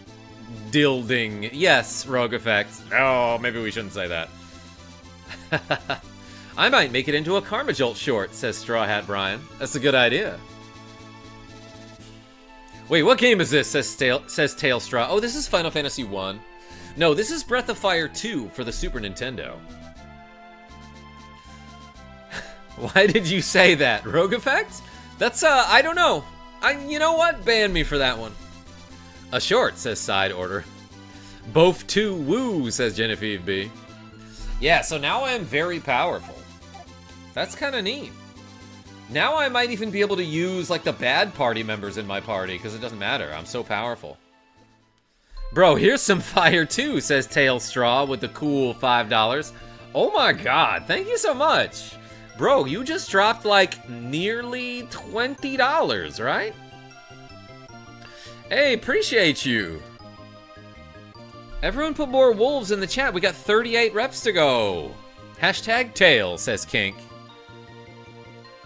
Dilding. Yes, Rogue Effect. Oh, maybe we shouldn't say that. I might make it into a KarmaJolt short, says Straw Hat Brian. That's a good idea. Wait, what game is this, says Tailstraw. Oh, this is Final Fantasy 1. No, this is Breath of Fire 2 for the Super Nintendo. Why did you say that? Rogue Effect? That's, I don't know. You know what? Ban me for that one. A short, says Side Order. Both 2 woo, says Genevieve B. Yeah, so now I am very powerful. That's kind of neat. Now I might even be able to use, like, the bad party members in my party, because it doesn't matter. I'm so powerful. Bro, here's some fire too, says Tailstraw with the cool $5. Oh my god, thank you so much. Bro, you just dropped, like, nearly $20, right? Hey, appreciate you. Everyone put more wolves in the chat. We got 38 reps to go. Hashtag tail, says Kink.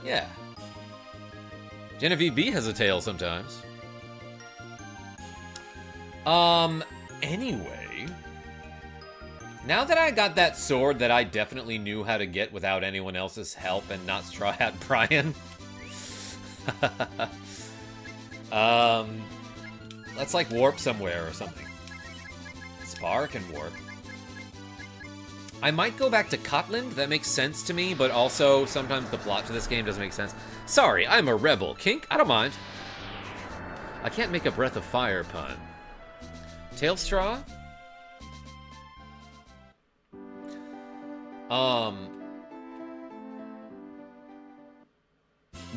Yeah. Genevieve B has a tail sometimes. Anyway. Now that I got that sword that I definitely knew how to get without anyone else's help and not Straw Hat Brian. Let's, like, warp somewhere or something. Spar can warp. I might go back to Cotland. That makes sense to me, but also sometimes the plot to this game doesn't make sense. Sorry, I'm a rebel. Kink, I don't mind. I can't make a Breath of Fire pun. Tailstraw?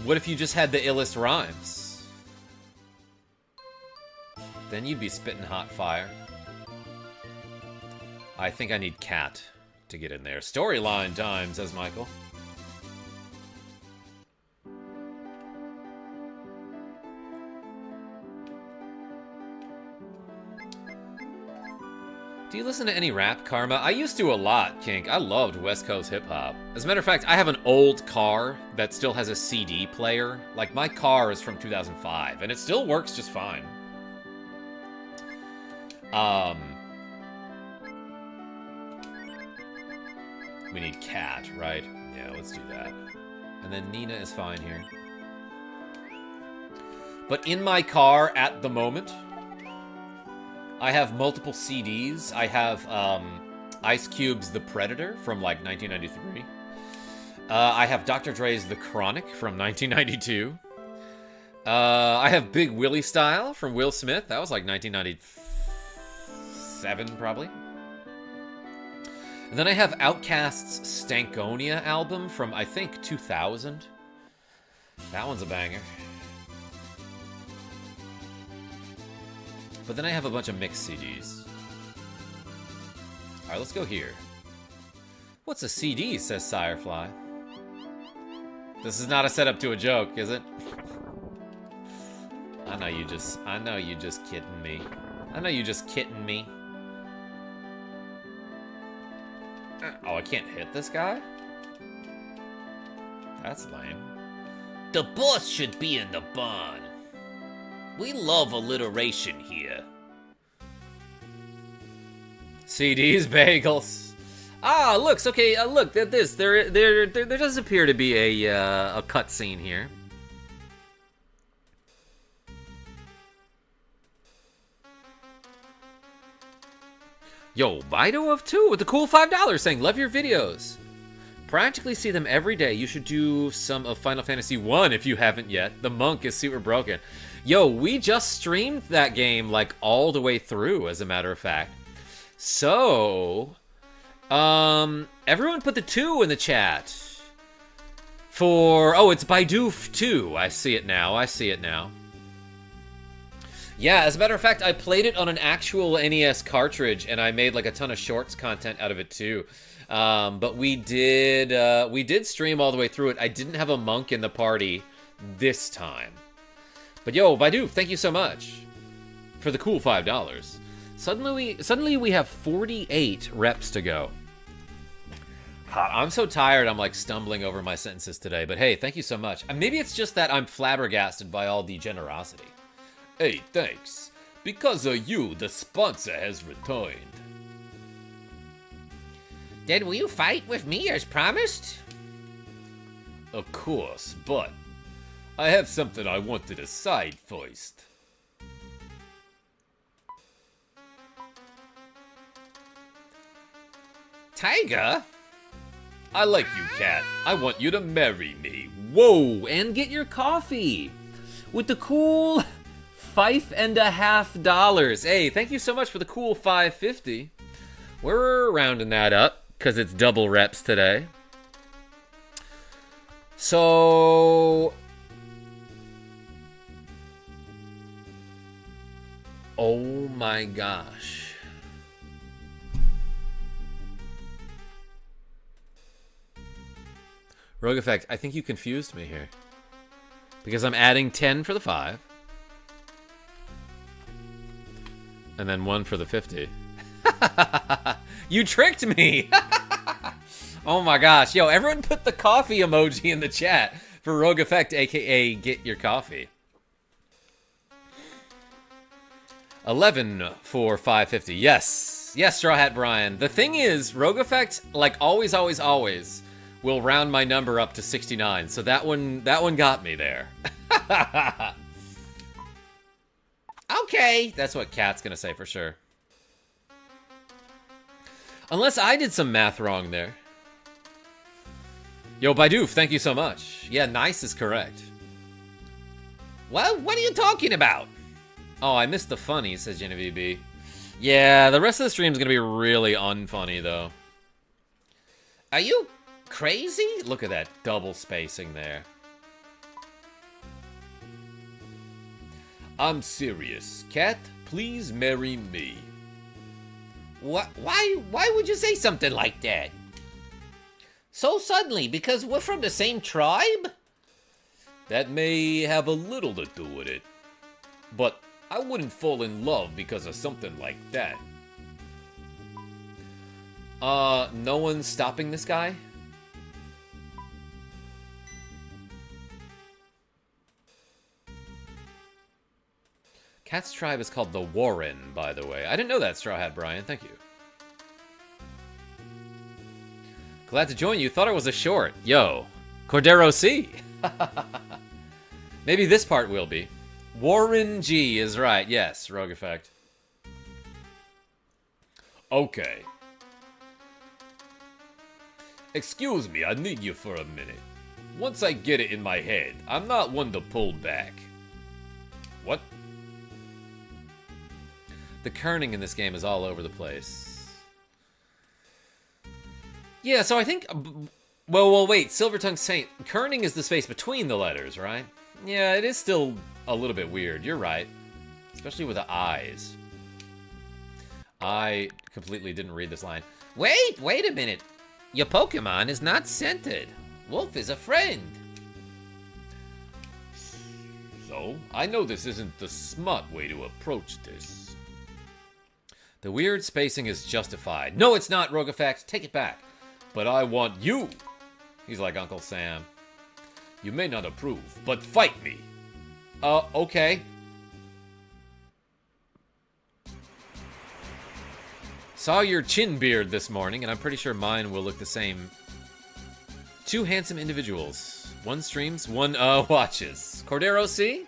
What if you just had the illest rhymes? Then you'd be spitting hot fire. I think I need cat to get in there. Storyline time, says Michael. Do you listen to any rap, Karma? I used to a lot, Kink. I loved West Coast hip-hop. As a matter of fact, I have an old car that still has a CD player. Like, my car is from 2005, and it still works just fine. We need cat, right? Yeah, let's do that. And then Nina is fine here. But in my car at the moment, I have multiple CDs. I have Ice Cube's The Predator from, like, 1993. I have Dr. Dre's The Chronic from 1992. I have Big Willie Style from Will Smith. That was, like, 1997, probably. And then I have Outkast's Stankonia album from, I think, 2000. That one's a banger. But then I have a bunch of mixed CDs. Alright, let's go here. What's a CD, says Sirefly. This is not a setup to a joke, is it? I know you just kidding me. I know you just kidding me. Oh, I can't hit this guy? That's lame. The boss should be in the barn. We love alliteration here. CDs, bagels. Ah, looks okay. Look at this. There does appear to be a cutscene here. Yo, Bido of 2 with the cool $5 saying, love your videos. Practically see them every day. You should do some of Final Fantasy 1 if you haven't yet. The monk is super broken. Yo, we just streamed that game like all the way through, as a matter of fact. So, everyone put the 2 in the chat. For, oh, it's Bidoof 2. I see it now. Yeah, as a matter of fact, I played it on an actual NES cartridge, and I made like a ton of shorts content out of it too. But we did stream all the way through it. I didn't have a monk in the party this time. But yo, Bidoof, thank you so much for the cool $5. Suddenly we have 48 reps to go. I'm so tired, I'm like stumbling over my sentences today. But hey, thank you so much. Maybe it's just that I'm flabbergasted by all the generosity. Hey, thanks. Because of you, the sponsor has returned. Then will you fight with me as promised? Of course, but I have something I want to decide first. Tiger? I like you, Cat. I want you to marry me. Whoa, and get your coffee with the cool $5.50. Hey, thank you so much for the cool $5.50. We're rounding that up because it's double reps today. So, oh my gosh. Rogue Effect, I think you confused me here. Because I'm adding 10 for the 5. And then 1 for the 50. You tricked me! Oh my gosh. Yo, everyone put the coffee emoji in the chat for Rogue Effect, aka get your coffee. 11 for 550. Yes. Yes, Straw Hat Brian. The thing is, Rogue Effect, like always, will round my number up to 69. So that one got me there. Okay. That's what Cat's gonna say for sure. Unless I did some math wrong there. Yo, Bidoof, thank you so much. Yeah, nice is correct. Well, what are you talking about? Oh, I missed the funny, says Genevieve B. Yeah, the rest of the stream's gonna be really unfunny, though. Are you crazy? Look at that double spacing there. I'm serious. Cat, please marry me. What? Why would you say something like that? So suddenly, because we're from the same tribe? That may have a little to do with it. But I wouldn't fall in love because of something like that. No one's stopping this guy? Cat's tribe is called the Warren, by the way. I didn't know that, Straw Hat Brian. Thank you. Glad to join you. Thought it was a short. Yo, Cordero C. Maybe this part will be. Warren G is right. Yes, Rogue Effect. Okay. Excuse me, I need you for a minute. Once I get it in my head, I'm not one to pull back. What? The kerning in this game is all over the place. Yeah, so I think... Well, wait. Silver Tongue Saint. Kerning is the space between the letters, right? Yeah, it is still a little bit weird. You're right. Especially with the eyes. I completely didn't read this line. Wait a minute. Your Pokemon is not scented. Wolf is a friend. So, I know this isn't the smart way to approach this. The weird spacing is justified. No, it's not, Rogue Effect. Take it back. But I want you. He's like Uncle Sam. You may not approve, but fight me. Okay. Saw your chin beard this morning, and I'm pretty sure mine will look the same. Two handsome individuals. One streams, one, watches. Cordero, see?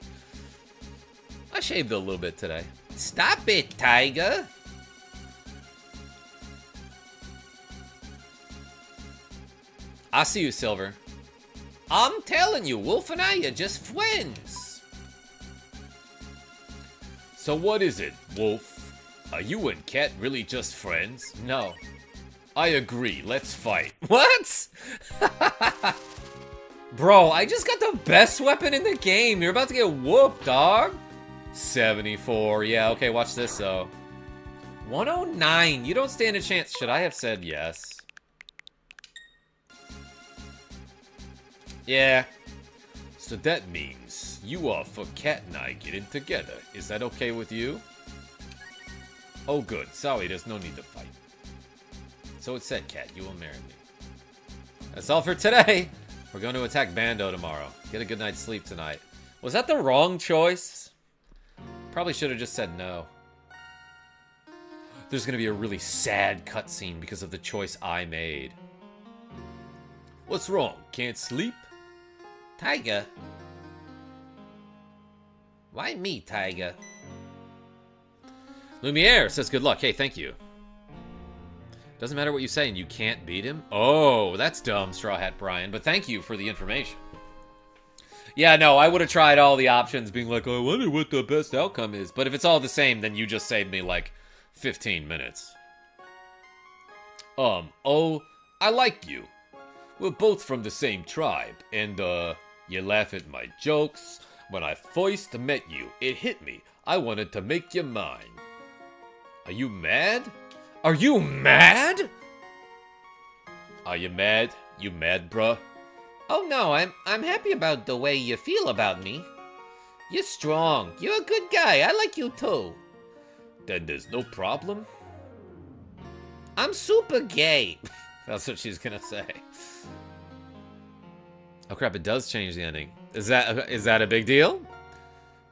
I shaved a little bit today. Stop it, Tiger. I see you, Silver. I'm telling you, Wolf and I are just friends. So what is it, Wolf? Are you and Cat really just friends? No. I agree, let's fight. What? Bro, I just got the best weapon in the game. You're about to get whooped, dog. 74. Yeah, okay, watch this, though. 109. You don't stand a chance. Should I have said yes? Yeah. So that means you are for Cat and I getting together. Is that okay with you? Oh good, sorry, there's no need to fight. So it said, Cat, you will marry me. That's all for today. We're going to attack Bando tomorrow. Get a good night's sleep tonight. Was that the wrong choice? Probably should have just said no. There's going to be a really sad cutscene because of the choice I made. What's wrong? Can't sleep? Tiger. Why me, Tiger? Lumiere says good luck. Hey, thank you. Doesn't matter what you say and you can't beat him? Oh, that's dumb, Straw Hat Brian, but thank you for the information. Yeah, no, I would have tried all the options being like, I wonder what the best outcome is. But if it's all the same, then you just saved me like 15 minutes. Oh, I like you. We're both from the same tribe, and, you laugh at my jokes. When I first met you, it hit me. I wanted to make you mine. Are you mad? Are you mad? Are you mad? You mad, bruh? Oh no, I'm happy about the way you feel about me. You're strong. You're a good guy. I like you too. Then there's no problem? I'm super gay. That's what she's gonna say. Oh crap, it does change the ending. Is that a big deal?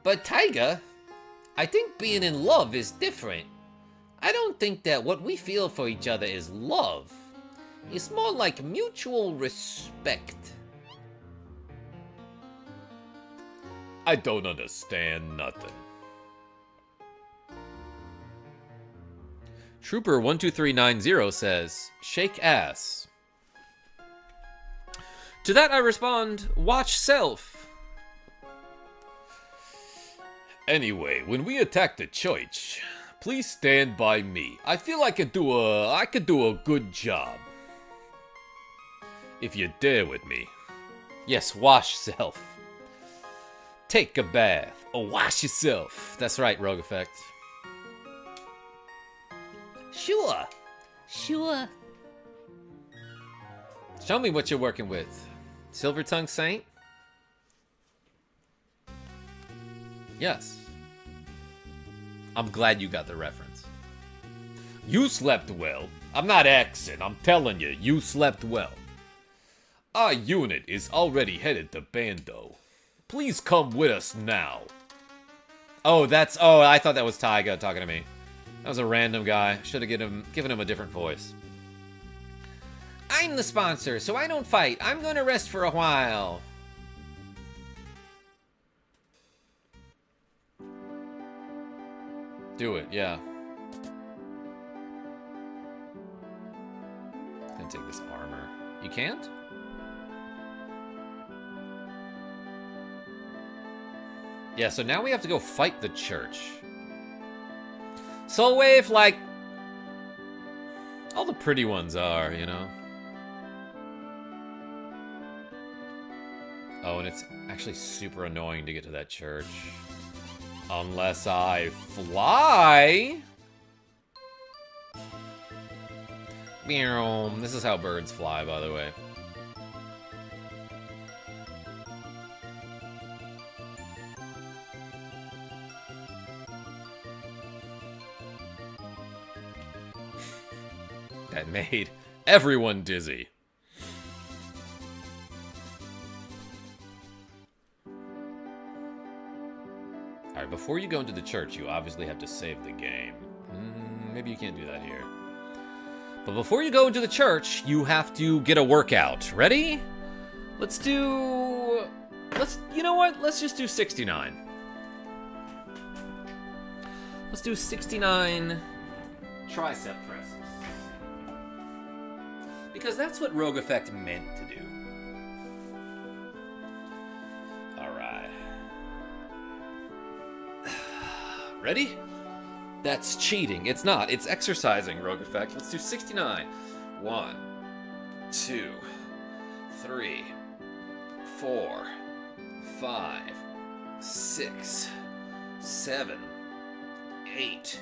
But Tiger, I think being in love is different. I don't think that what we feel for each other is love. It's more like mutual respect. I don't understand nothing. Trooper 12390 says, shake ass. To that I respond, watch self. Anyway, when we attack the church, please stand by me. I feel I could do a good job. If you dare with me. Yes, wash self. Take a bath. Or wash yourself. That's right, Rogue Effect. Sure. Sure. Show me what you're working with. Silver Tongue Saint? Yes. I'm glad you got the reference. You slept well. I'm not axing, I'm telling you, you slept well. Our unit is already headed to Bando. Please come with us now. Oh, I thought that was Taiga talking to me. That was a random guy. Should have given him a different voice. I'm the sponsor, so I don't fight. I'm gonna rest for a while. Do it, yeah. Gonna take this armor. You can't? Yeah, so now we have to go fight the church. Soul Wave, like, all the pretty ones are, you know? Oh, and it's actually super annoying to get to that church. Unless I fly. This is how birds fly, by the way. made everyone dizzy. Alright, before you go into the church, you obviously have to save the game. Maybe you can't do that here. But before you go into the church, you have to get a workout. Ready? You know what? Let's just do 69. Let's do 69 tricep presses. Because that's what Rogue Effect meant to do. Alright. Ready? That's cheating. It's not. It's exercising, Rogue Effect. Let's do 69. 1, 2, 3, 4, 5, 6, 7, 8,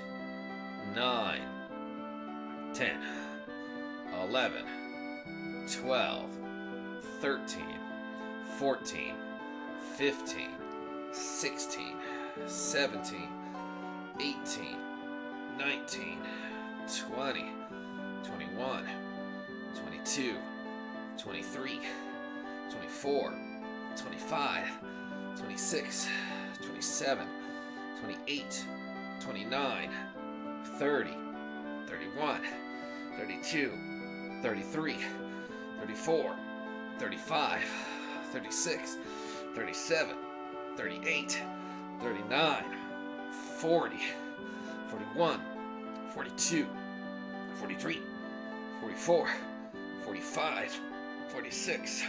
9, 10, 11, 12, 13, 14, 15, 16, 17, 18, 19, 20, 21, 22, 23, 24, 25, 26, 27, 28, 29, 30, 31, 32, 33, 34, 35, 36, 37, 38, 39, 40, 41, 42, 43, 44, 45, 46,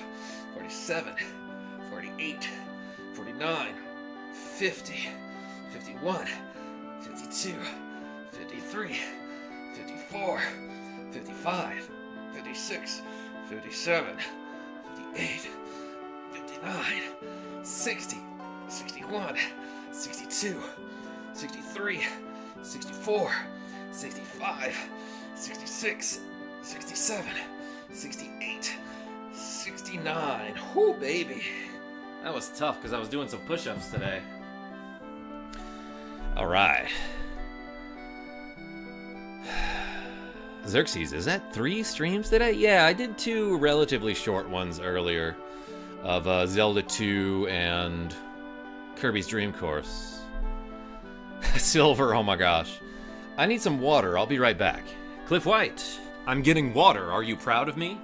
47, 48, 49, 50, 51, 52, 53, 54, 55, 56, 57, 58, 59, 60, 61, 62, 63, 64, 65, 66, 67, 68, 69. Whoo, baby. That was tough because I was doing some push-ups today. Alright. Xerxes, is that 3 streams today? Yeah, I did 2 relatively short ones earlier of Zelda 2 and Kirby's Dream Course. Silver, oh my gosh. I need some water, I'll be right back. Cliff White, I'm getting water, are you proud of me?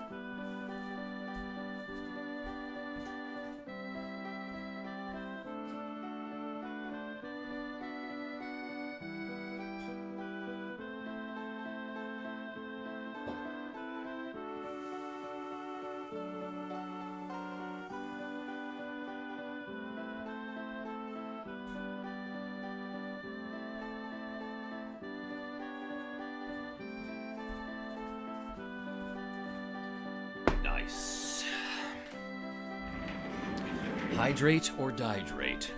Hydrate or dihydrate,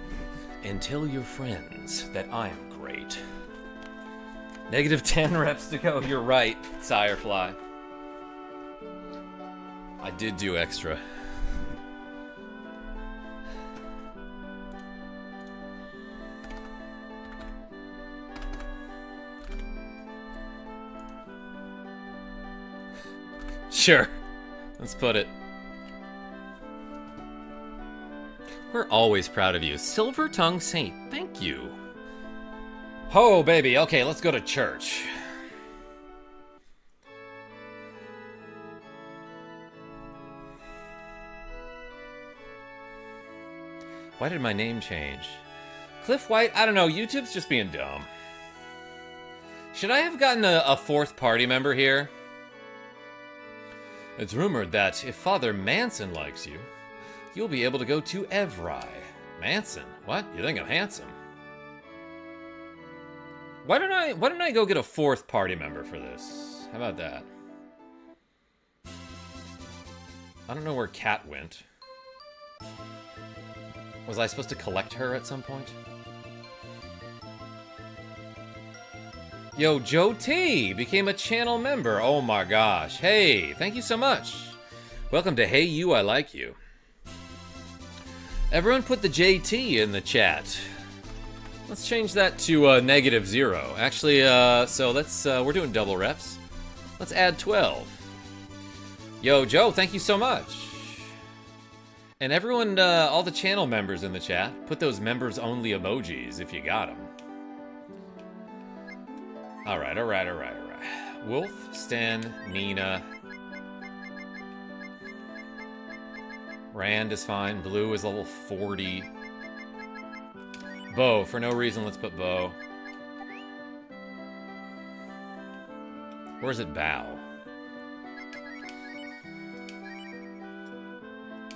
and tell your friends that I'm great. Negative 10 reps to go, you're right, Sirefly. I did do extra. Sure, let's put it. We're always proud of you. Silver Tongue Saint, thank you. Oh, baby, okay, let's go to church. Why did my name change? Cliff White, I don't know, YouTube's just being dumb. Should I have gotten a 4th party member here? It's rumored that if Father Manson likes you, you'll be able to go to Evrai. Manson? What? You think I'm handsome? Why don't I go get a 4th party member for this? How about that? I don't know where Kat went. Was I supposed to collect her at some point? Yo, Joe T became a channel member. Oh my gosh. Hey, thank you so much. Welcome to Hey You, I Like You. Everyone put the JT in the chat. Let's change that to -0. Actually, so let's, we're doing double reps. Let's add 12. Yo, Joe, thank you so much. And everyone, all the channel members in the chat, put those members-only emojis if you got them. Alright. Wolf, Stan, Nina. Rand is fine. Blue is level 40. Bo, for no reason, let's put Bo. Or is it Bao?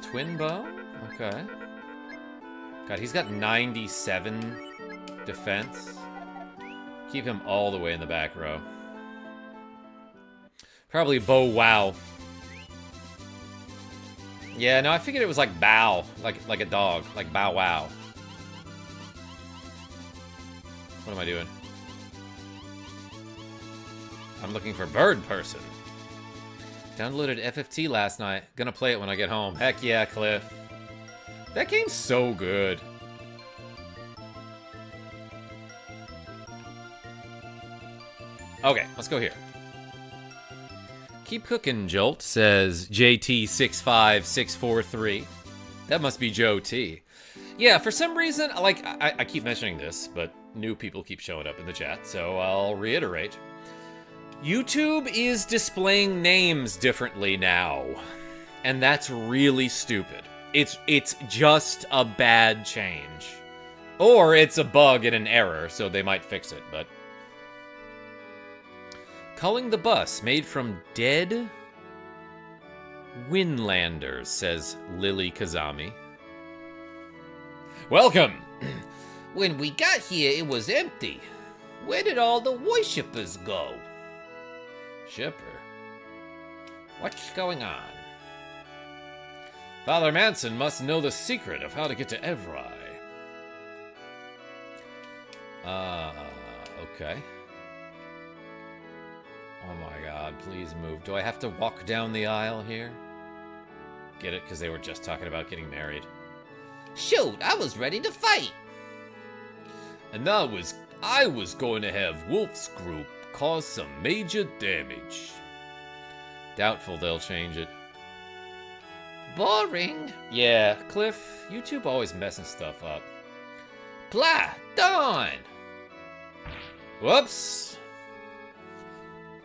Twin Bo? Okay. God, he's got 97 defense. Keep him all the way in the back row. Probably Bo Wow. Yeah, no, I figured it was like Bow. Like a dog. Like Bow Wow. What am I doing? I'm looking for Bird Person. Downloaded FFT last night. Gonna play it when I get home. Heck yeah, Cliff. That game's so good. Okay, let's go here. Keep cooking, Jolt, says JT65643. That must be Joe T. Yeah, for some reason, like, I keep mentioning this, but new people keep showing up in the chat, so I'll reiterate. YouTube is displaying names differently now, and that's really stupid. It's just a bad change. Or it's a bug and an error, so they might fix it, but... Calling the Bus, made from dead Winlanders, says Lily Kazami. Welcome! When we got here, it was empty. Where did all the worshippers go? Shipper? What's going on? Father Manson must know the secret of how to get to Evrai. Okay. Oh my god, please move. Do I have to walk down the aisle here? Get it? Because they were just talking about getting married. Shoot, I was ready to fight. And I was going to have Wolf's group cause some major damage. Doubtful they'll change it. Boring. Yeah, Cliff, YouTube always messing stuff up. Blah, darn. Whoops.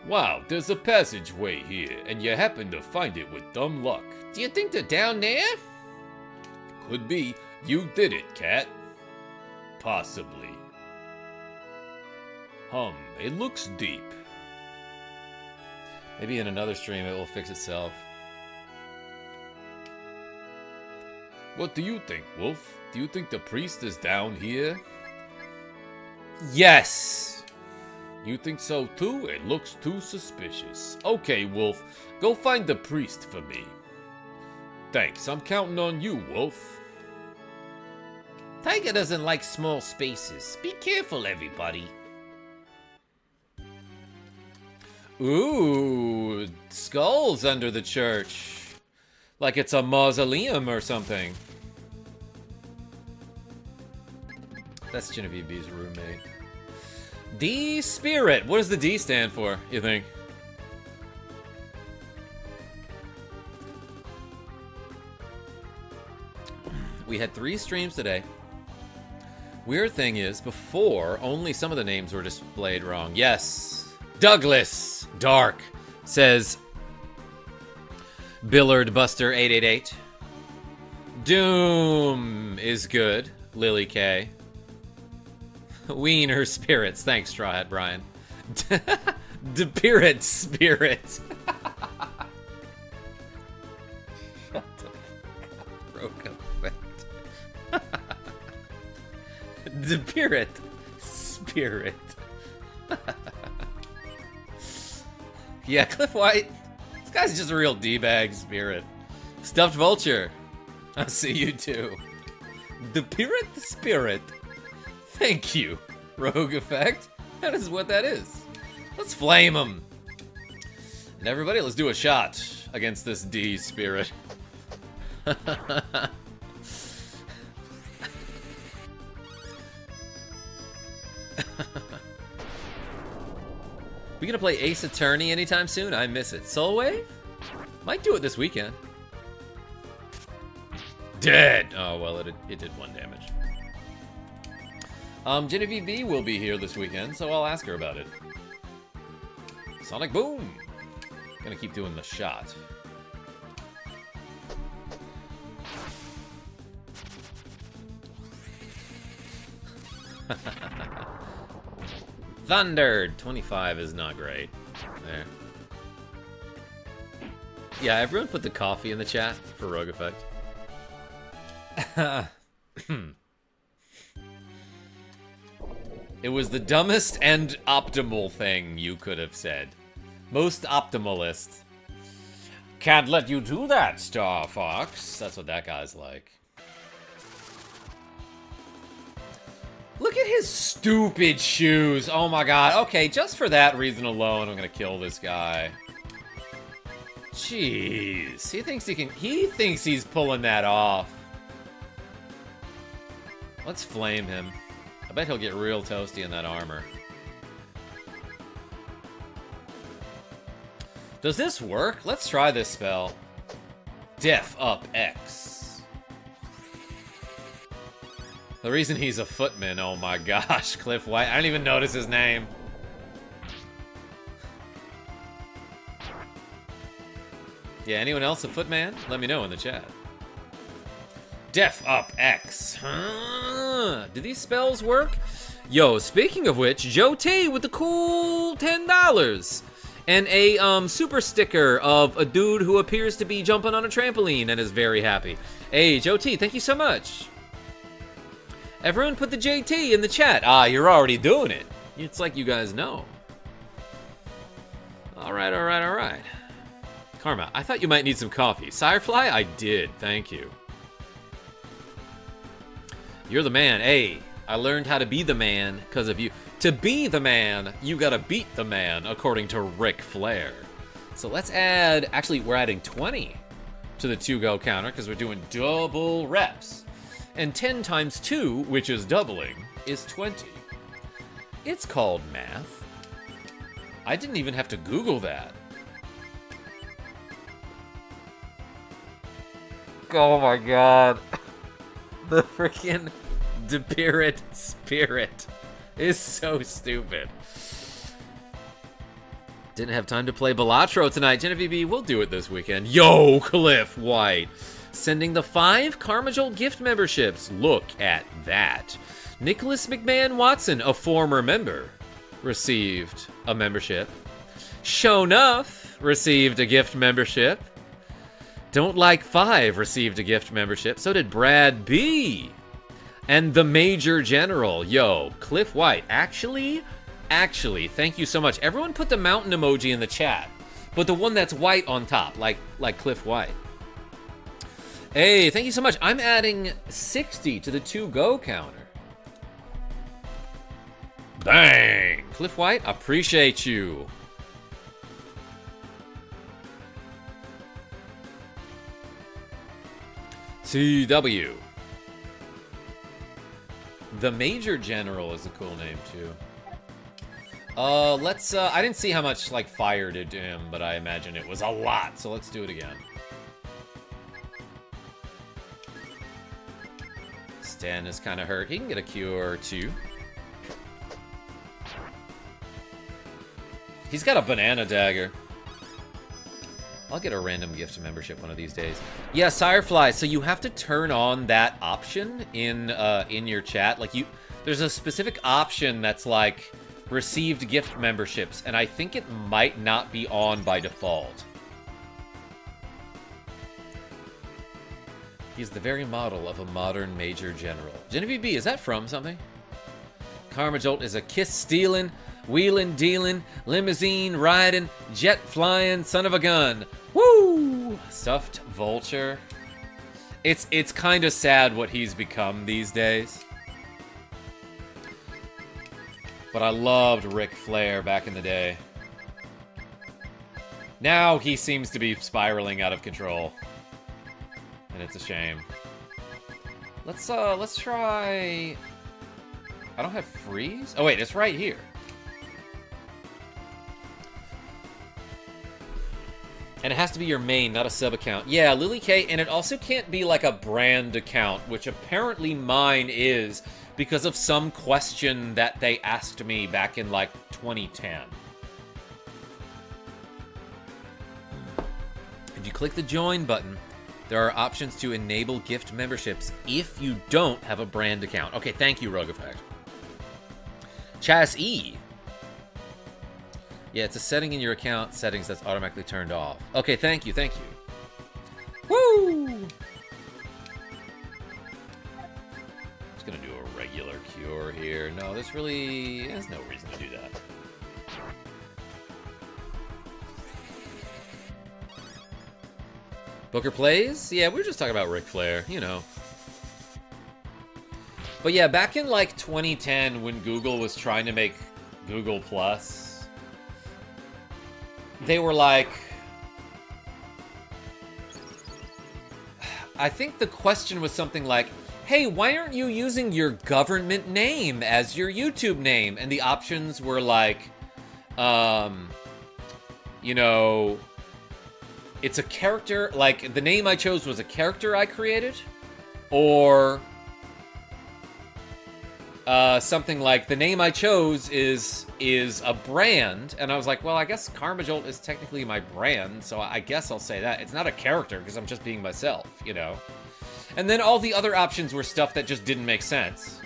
Wow, there's a passageway here, and you happen to find it with dumb luck. Do you think they're down there? Could be. You did it, cat. Possibly. It looks deep. Maybe in another stream it will fix itself. What do you think, Wolf? Do you think the priest is down here? Yes! You think so too? It looks too suspicious. Okay, Wolf, go find the priest for me. Thanks, I'm counting on you, Wolf. Tiger doesn't like small spaces. Be careful, everybody. Ooh, skulls under the church. Like it's a mausoleum or something. That's Genevieve B's roommate. D Spirit. What does the D stand for, you think? We had 3 streams today. Weird thing is, before, only some of the names were displayed wrong. Yes. Douglas Dark, says Billard Buster 888. Doom is good, Lily K. Wiener Spirits. Thanks, Straw Hat Brian. Depirit Spirit. Shut the fuck up, Rogue Effect. Depirit Spirit. Yeah, Cliff White. This guy's just a real D-bag spirit. Stuffed Vulture. I'll see you too. Depirit Spirit. Thank you, Rogue Effect. That is what that is. Let's flame him. And everybody, let's do a shot against this D spirit. We gonna play Ace Attorney anytime soon? I miss it. Soul Wave? Might do it this weekend. Dead! Oh, well, it did 1 damage. Genevieve B will be here this weekend, so I'll ask her about it. Sonic Boom! Gonna keep doing the shot. Thundered! 25 is not great. There. Yeah, everyone put the coffee in the chat for Rogue Effect. It was the dumbest and optimal thing you could have said. Most optimalist. Can't let you do that, Star Fox. That's what that guy's like. Look at his stupid shoes. Oh my god. Okay, just for that reason alone, I'm gonna kill this guy. Jeez. He thinks he's pulling that off. Let's flame him. I bet he'll get real toasty in that armor. Does this work? Let's try this spell. Def up X. The reason he's a footman, oh my gosh, Cliff White. I didn't even notice his name. Yeah, anyone else a footman? Let me know in the chat. Def up X. Huh? Do these spells work? Yo, speaking of which, Joe T with the cool $10. And a super sticker of a dude who appears to be jumping on a trampoline and is very happy. Hey, Joe T, thank you so much. Everyone put the JT in the chat. Ah, you're already doing it. It's like you guys know. Alright, alright, alright. Karma, I thought you might need some coffee. Sirefly, I did, thank you. You're the man. Hey, I learned how to be the man because of you. To be the man, you gotta beat the man, according to Ric Flair. So let's add, actually, we're adding 20 to the 2-go counter because we're doing double reps. And 10 times 2, which is doubling, is 20. It's called math. I didn't even have to Google that. Oh my god. The freaking Depirit Spirit is so stupid. Didn't have time to play Balatro tonight. Genevieve, we'll do it this weekend. Yo, Cliff White. Sending the 5 KarmaJolt gift memberships. Look at that. Nicholas McMahon Watson, a former member, received a membership. Shonuff received a gift membership. Don't Like 5 received a gift membership. So did Brad B. And the Major General. Yo, Cliff White. Actually, thank you so much. Everyone put the mountain emoji in the chat. But the one that's white on top, like Cliff White. Hey, thank you so much. I'm adding 60 to the 2-go counter. Bang! Cliff White, appreciate you. CW. The Major General is a cool name, too. Let's, I didn't see how much, like, fire did to him, but I imagine it was a lot, so let's do it again. Stan is kind of hurt. He can get a cure, too. He's got a banana dagger. I'll get a random gift membership one of these days. Yeah, Sirefly, so you have to turn on that option in your chat. Like, there's a specific option that's like received gift memberships, and I think it might not be on by default. He's the very model of a modern Major General. Genevieve B, is that from something? KarmaJolt is a kiss-stealing, wheeling-dealing, limousine-riding, jet-flying son of a gun. Woo! Stuffed vulture. It's kind of sad what he's become these days. But I loved Ric Flair back in the day. Now he seems to be spiraling out of control. And it's a shame. Let's try... I don't have freeze? Oh wait, it's right here. And it has to be your main, not a sub account. Yeah, Lily K, and it also can't be like a brand account, which apparently mine is because of some question that they asked me back in like 2010. If you click the join button, there are options to enable gift memberships if you don't have a brand account. Okay, thank you, Rogue Effect. Chaz E. Yeah, it's a setting in your account settings that's automatically turned off. Okay, thank you, thank you. Woo! Just gonna do a regular cure here. No, there's no reason to do that. Booker plays? Yeah, we were just talking about Ric Flair, you know. But yeah, back in like 2010 when Google was trying to make Google Plus, they were like, I think the question was something like, hey, why aren't you using your government name as your YouTube name? And the options were like, you know, it's a character, like the name I chose was a character I created, or something like the name I chose is a brand, and I was like, well, I guess KarmaJolt is technically my brand, so I guess I'll say that. It's not a character because I'm just being myself, you know? And then all the other options were stuff that just didn't make sense.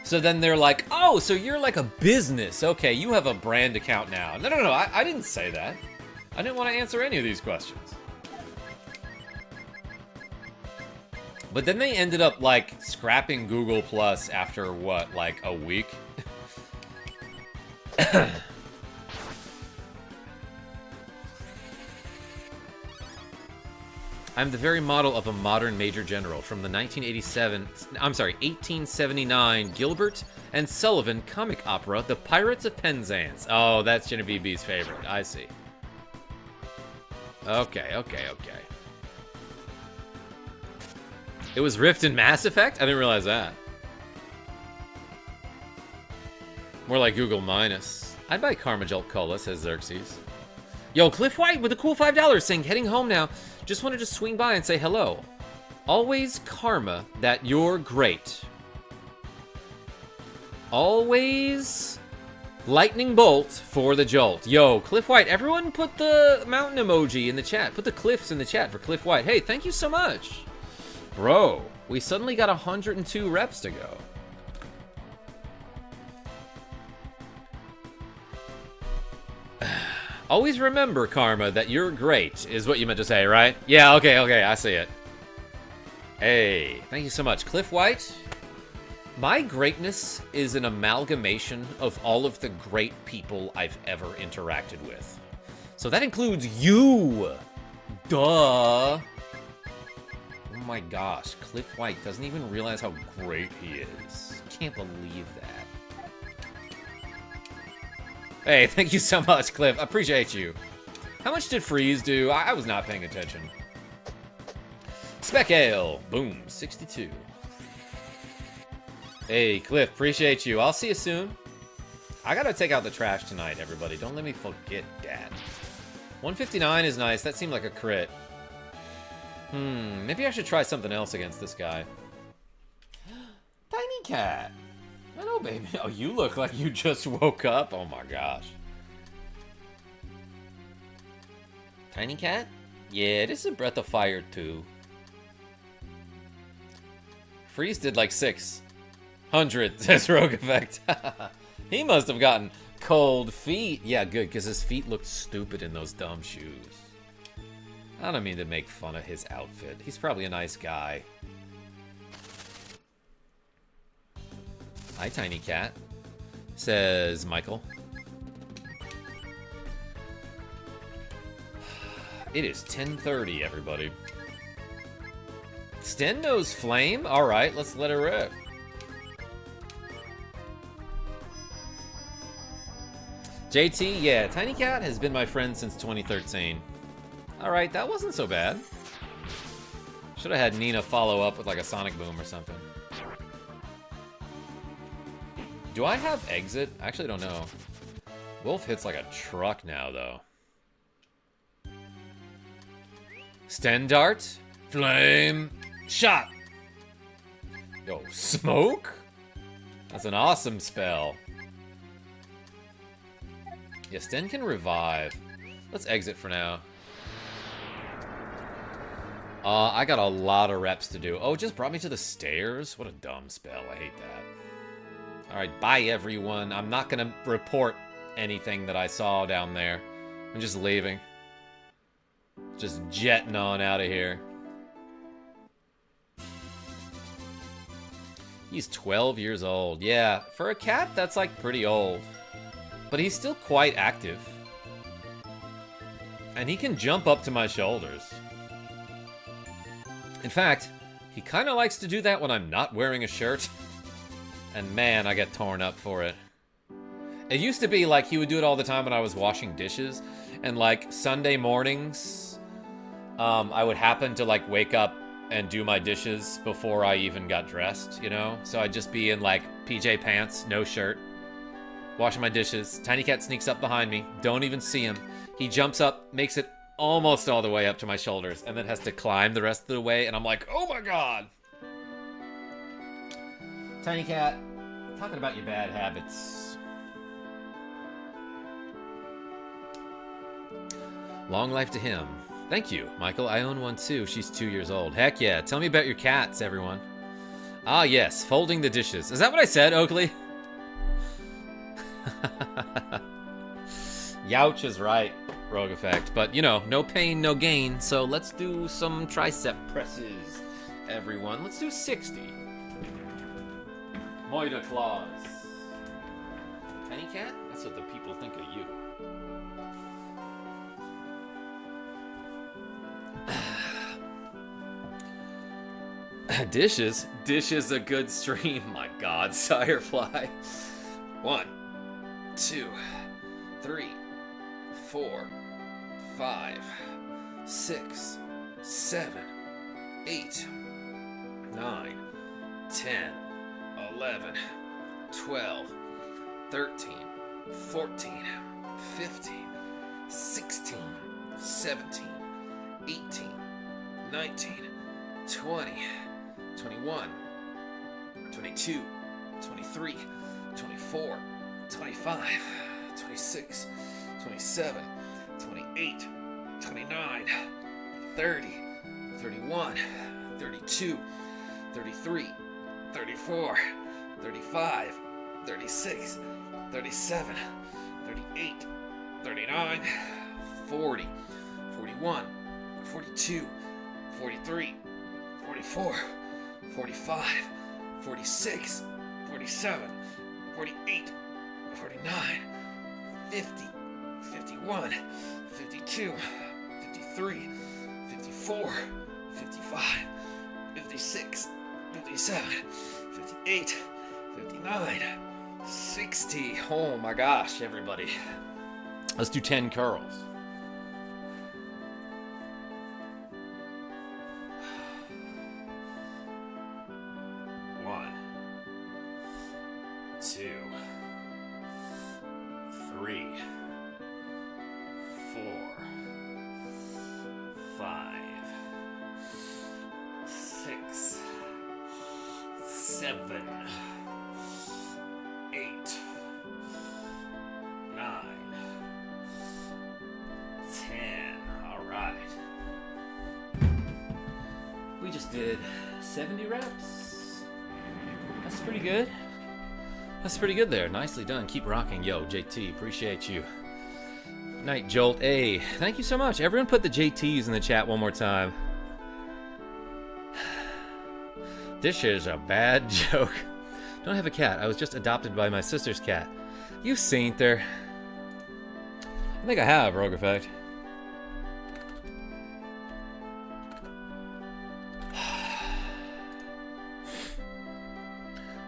So then they're like, oh, so you're like a business. Okay, you have a brand account now. No, I didn't say that. I didn't want to answer any of these questions. But then they ended up, like, scrapping Google Plus after, what, like, a week? I'm the very model of a modern Major General from the 1879 Gilbert and Sullivan comic opera, The Pirates of Penzance. Oh, that's Genevieve's favorite. I see. Okay. It was Rift in Mass Effect? I didn't realize that. More like Google minus. I'd buy KarmaJolt Cola, says Xerxes. Yo, Cliff White with a cool $5 saying, heading home now. Just wanted to swing by and say hello. Always karma that you're great. Always lightning bolt for the jolt. Yo, Cliff White, everyone put the mountain emoji in the chat. Put the cliffs in the chat for Cliff White. Hey, thank you so much. Bro, we suddenly got 102 reps to go. Always remember, Karma, that you're great, is what you meant to say, right? Yeah, okay, I see it. Hey, thank you so much. Cliff White, my greatness is an amalgamation of all of the great people I've ever interacted with. So that includes you. Duh. Oh my gosh, Cliff White doesn't even realize how great he is. Can't believe that. Hey, thank you so much, Cliff. Appreciate you. How much did Freeze do? I was not paying attention. Spec Ale. Boom. 62. Hey, Cliff. Appreciate you. I'll see you soon. I gotta take out the trash tonight, everybody. Don't let me forget that. 159 is nice. That seemed like a crit. Maybe I should try something else against this guy. Tiny Cat. Hello, baby. Oh, you look like you just woke up. Oh my gosh. Tiny Cat? Yeah, this is a Breath of Fire too. Freeze did like 600, says Rogue Effect. He must have gotten cold feet. Yeah, good, because his feet looked stupid in those dumb shoes. I don't mean to make fun of his outfit. He's probably a nice guy. Hi, Tiny Cat, says Michael. It is 10:30, everybody. Sten knows Flame? Alright, let's let her rip. JT, yeah, Tiny Cat has been my friend since 2013. Alright, that wasn't so bad. Should have had Nina follow up with like a Sonic Boom or something. Do I have exit? I actually don't know. Wolf hits like a truck now, though. Stendart. Flame. Shot. Yo, smoke? That's an awesome spell. Yeah, Sten can revive. Let's exit for now. I got a lot of reps to do. Oh, it just brought me to the stairs? What a dumb spell. I hate that. Alright, bye everyone. I'm not gonna report anything that I saw down there. I'm just leaving. Just jetting on out of here. He's 12 years old. Yeah, for a cat, that's like pretty old. But he's still quite active. And he can jump up to my shoulders. In fact, he kind of likes to do that when I'm not wearing a shirt. And man, I get torn up for it. It used to be like he would do it all the time when I was washing dishes. And like Sunday mornings, I would happen to like wake up and do my dishes before I even got dressed, you know? So I'd just be in like PJ pants, no shirt, washing my dishes. Tiny Cat sneaks up behind me, don't even see him. He jumps up, makes it almost all the way up to my shoulders, and then has to climb the rest of the way, and I'm like, oh my god! Tiny Cat, talking about your bad habits. Long life to him. Thank you, Michael. I own one too. She's 2 years old. Heck yeah. Tell me about your cats, everyone. Ah, yes. Folding the dishes. Is that what I said, Oakley? Youch is right, Rogue Effect. But, you know, no pain, no gain. So let's do some tricep presses, everyone. Let's do 60. Moida claws. Tiny Cat? That's what the people think of you. Dishes? Dishes a good stream. My god, Sirefly. 1, 2, 3, 4, 5, 6, 7, 8, 9, 10, 11, 12, 13, 14, 15, 16, 17, 18, 19, 20, 21, 22, 23, 24, 25, 26, 27, 28, 29, 30, 31, 32, 33, 34, 35, 36, 37, 38, 39, 40, 41, 42, 43, 44, 45, 46, 47, 48, 49, 50, 51, 52, 53, 54, 55, 56, 57, 58, 59, 60. Oh my gosh, everybody. Let's do 10 curls. 1, 2, 3, 4, 5, 6, 7, 8, 9, 10. All right. We just did 70 reps. That's pretty good. That's pretty good there. Nicely done. Keep rocking. Yo, JT, appreciate you. Night Jolt A. Thank you so much. Everyone put the JTs in the chat one more time. This is a bad joke. Don't have a cat. I was just adopted by my sister's cat. You saint her. I think I have, Rogue Effect.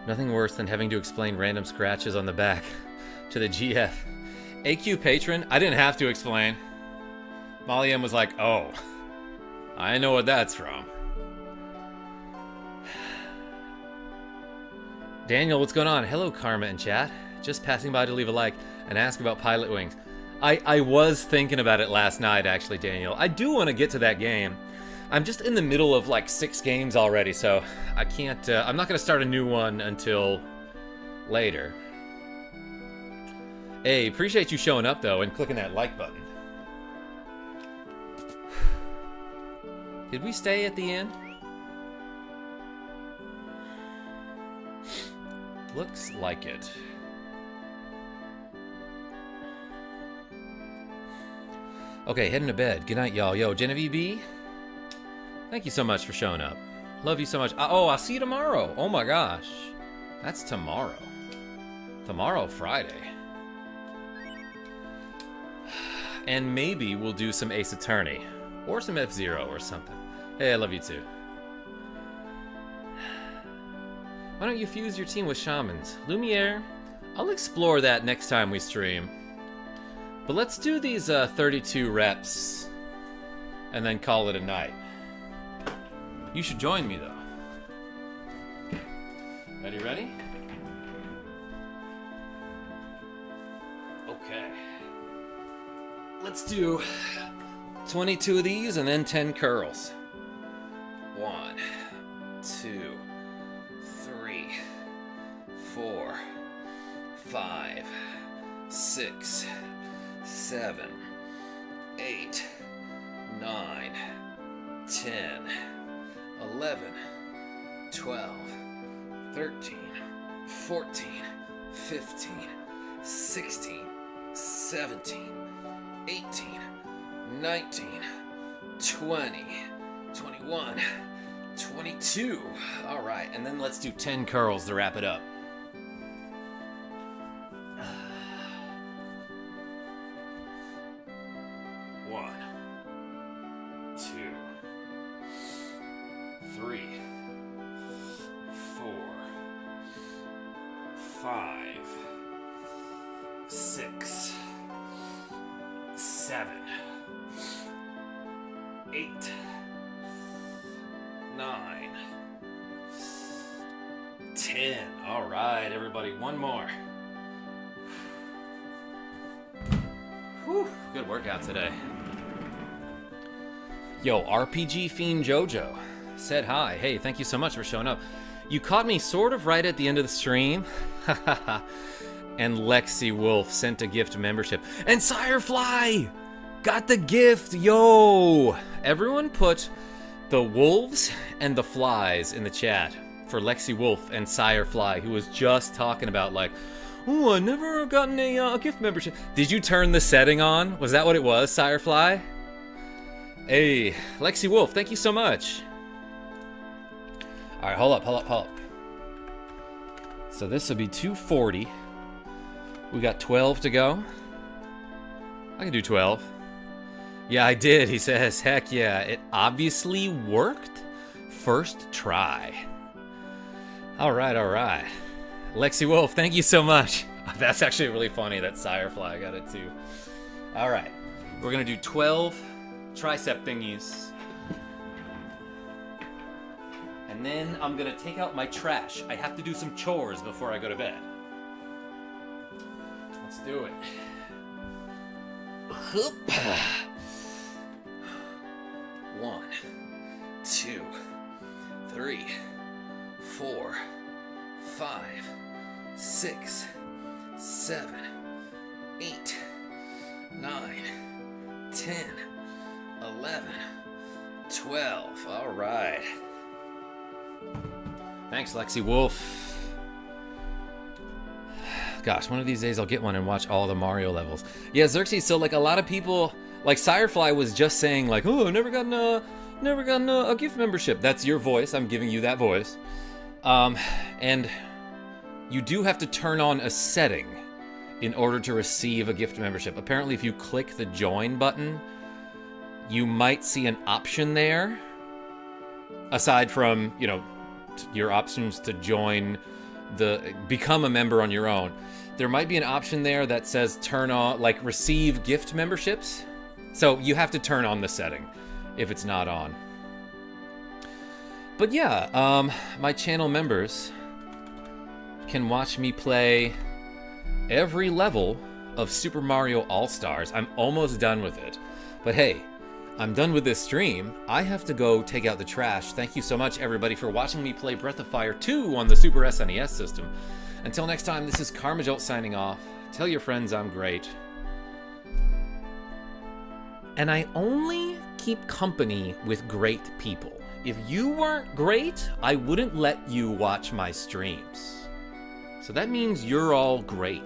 Nothing worse than having to explain random scratches on the back to the GF. AQ patron, I didn't have to explain. Molly M was like, oh, I know what that's from. Daniel, what's going on? Hello, Karma and chat. Just passing by to leave a like and ask about Pilot Wings. I was thinking about it last night, actually, Daniel. I do want to get to that game. I'm just in the middle of like 6 games already, so I can't, I'm not gonna start a new one until later. Hey, appreciate you showing up though and clicking that like button. Did we stay at the end? Looks like it. Okay, heading to bed. Good night, y'all. Yo, Genevieve B, thank you so much for showing up. Love you so much. Oh, I'll see you tomorrow. Oh my gosh. That's tomorrow. Tomorrow, Friday. And maybe we'll do some Ace Attorney. Or some F-Zero or something. Hey, I love you too. Why don't you fuse your team with shamans? Lumiere? I'll explore that next time we stream. But let's do these 32 reps and then call it a night. You should join me though. Ready? Okay. Let's do 22 of these and then 10 curls. 1, 2, 3, 4, 5, 6, 7, 8, 9, 10, 11, 12, 13, 14, 15, 16, 17, 18, 19, 20, 21, 22. All right, and then let's do 10 curls to wrap it up. One, 2, 3, 4, 5, 6, 7, 8, 9, 10. All right, everybody, one more. Whew, good workout today. Yo, RPG Fiend Jojo said hi. Hey, thank you so much for showing up. You caught me sort of right at the end of the stream. And LexiWolf sent a gift membership. And Sirefly got the gift, yo! Everyone put the wolves and the flies in the chat for LexiWolf and Sirefly, who was just talking about like, oh, I never gotten a gift membership. Did you turn the setting on? Was that what it was, Sirefly? Hey, LexiWolf, thank you so much. All right, hold up. So this will be 240. We got 12 to go. I can do 12. Yeah, I did, he says. Heck yeah, it obviously worked. First try. All right. LexiWolf, thank you so much. That's actually really funny that Sirefly got it too. All right, we're gonna do 12 tricep thingies. And then I'm gonna take out my trash. I have to do some chores before I go to bed. Let's do it. 1, 2, 3, 4, 5, 6, 7, 8, 9, 10, 11, 12. All right. Thanks, LexiWolf. Gosh, one of these days I'll get one and watch all the Mario levels. Yeah, Xerxes, so like a lot of people, like Sirefly was just saying like, oh, I've never gotten a gift membership. That's your voice, I'm giving you that voice. And you do have to turn on a setting in order to receive a gift membership. Apparently if you click the join button, you might see an option there, aside from, you know, your options to join become a member on your own. There might be an option there that says turn on, like receive gift memberships. So you have to turn on the setting if it's not on. But yeah, my channel members can watch me play every level of Super Mario All-Stars. I'm almost done with it. But hey, I'm done with this stream. I have to go take out the trash. Thank you so much, everybody, for watching me play Breath of Fire 2 on the Super SNES system. Until next time, this is KarmaJolt signing off. Tell your friends I'm great. And I only keep company with great people. If you weren't great, I wouldn't let you watch my streams. So that means you're all great.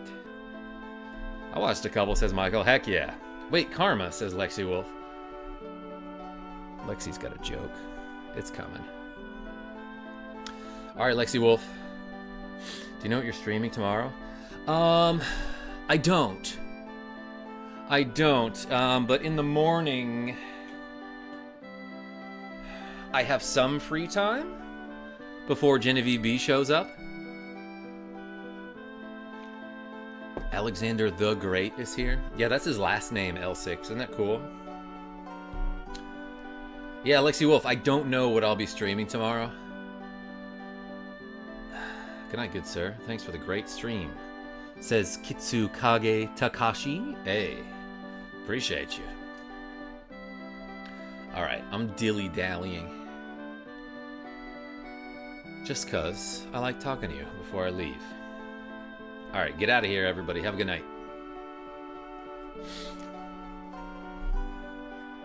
I watched a couple, says Michael. Heck yeah. Wait, Karma, says LexiWolf. Lexi's got a joke. It's coming. Alright, LexiWolf. Do you know what you're streaming tomorrow? I don't. But in the morning, I have some free time before Genevieve B shows up. Alexander the Great is here. Yeah, that's his last name, L6. Isn't that cool? Yeah, LexiWolf, I don't know what I'll be streaming tomorrow. Good night, good sir. Thanks for the great stream. Says Kitsukage Takashi. Hey, appreciate you. Alright, I'm dilly-dallying. Just cause I like talking to you before I leave. Alright, get out of here, everybody. Have a good night.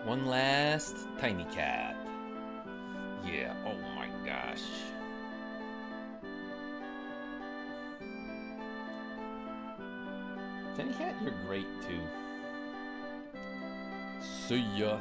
One last tiny cat. Yeah, oh my gosh. Tiny cat, you're great too. See ya.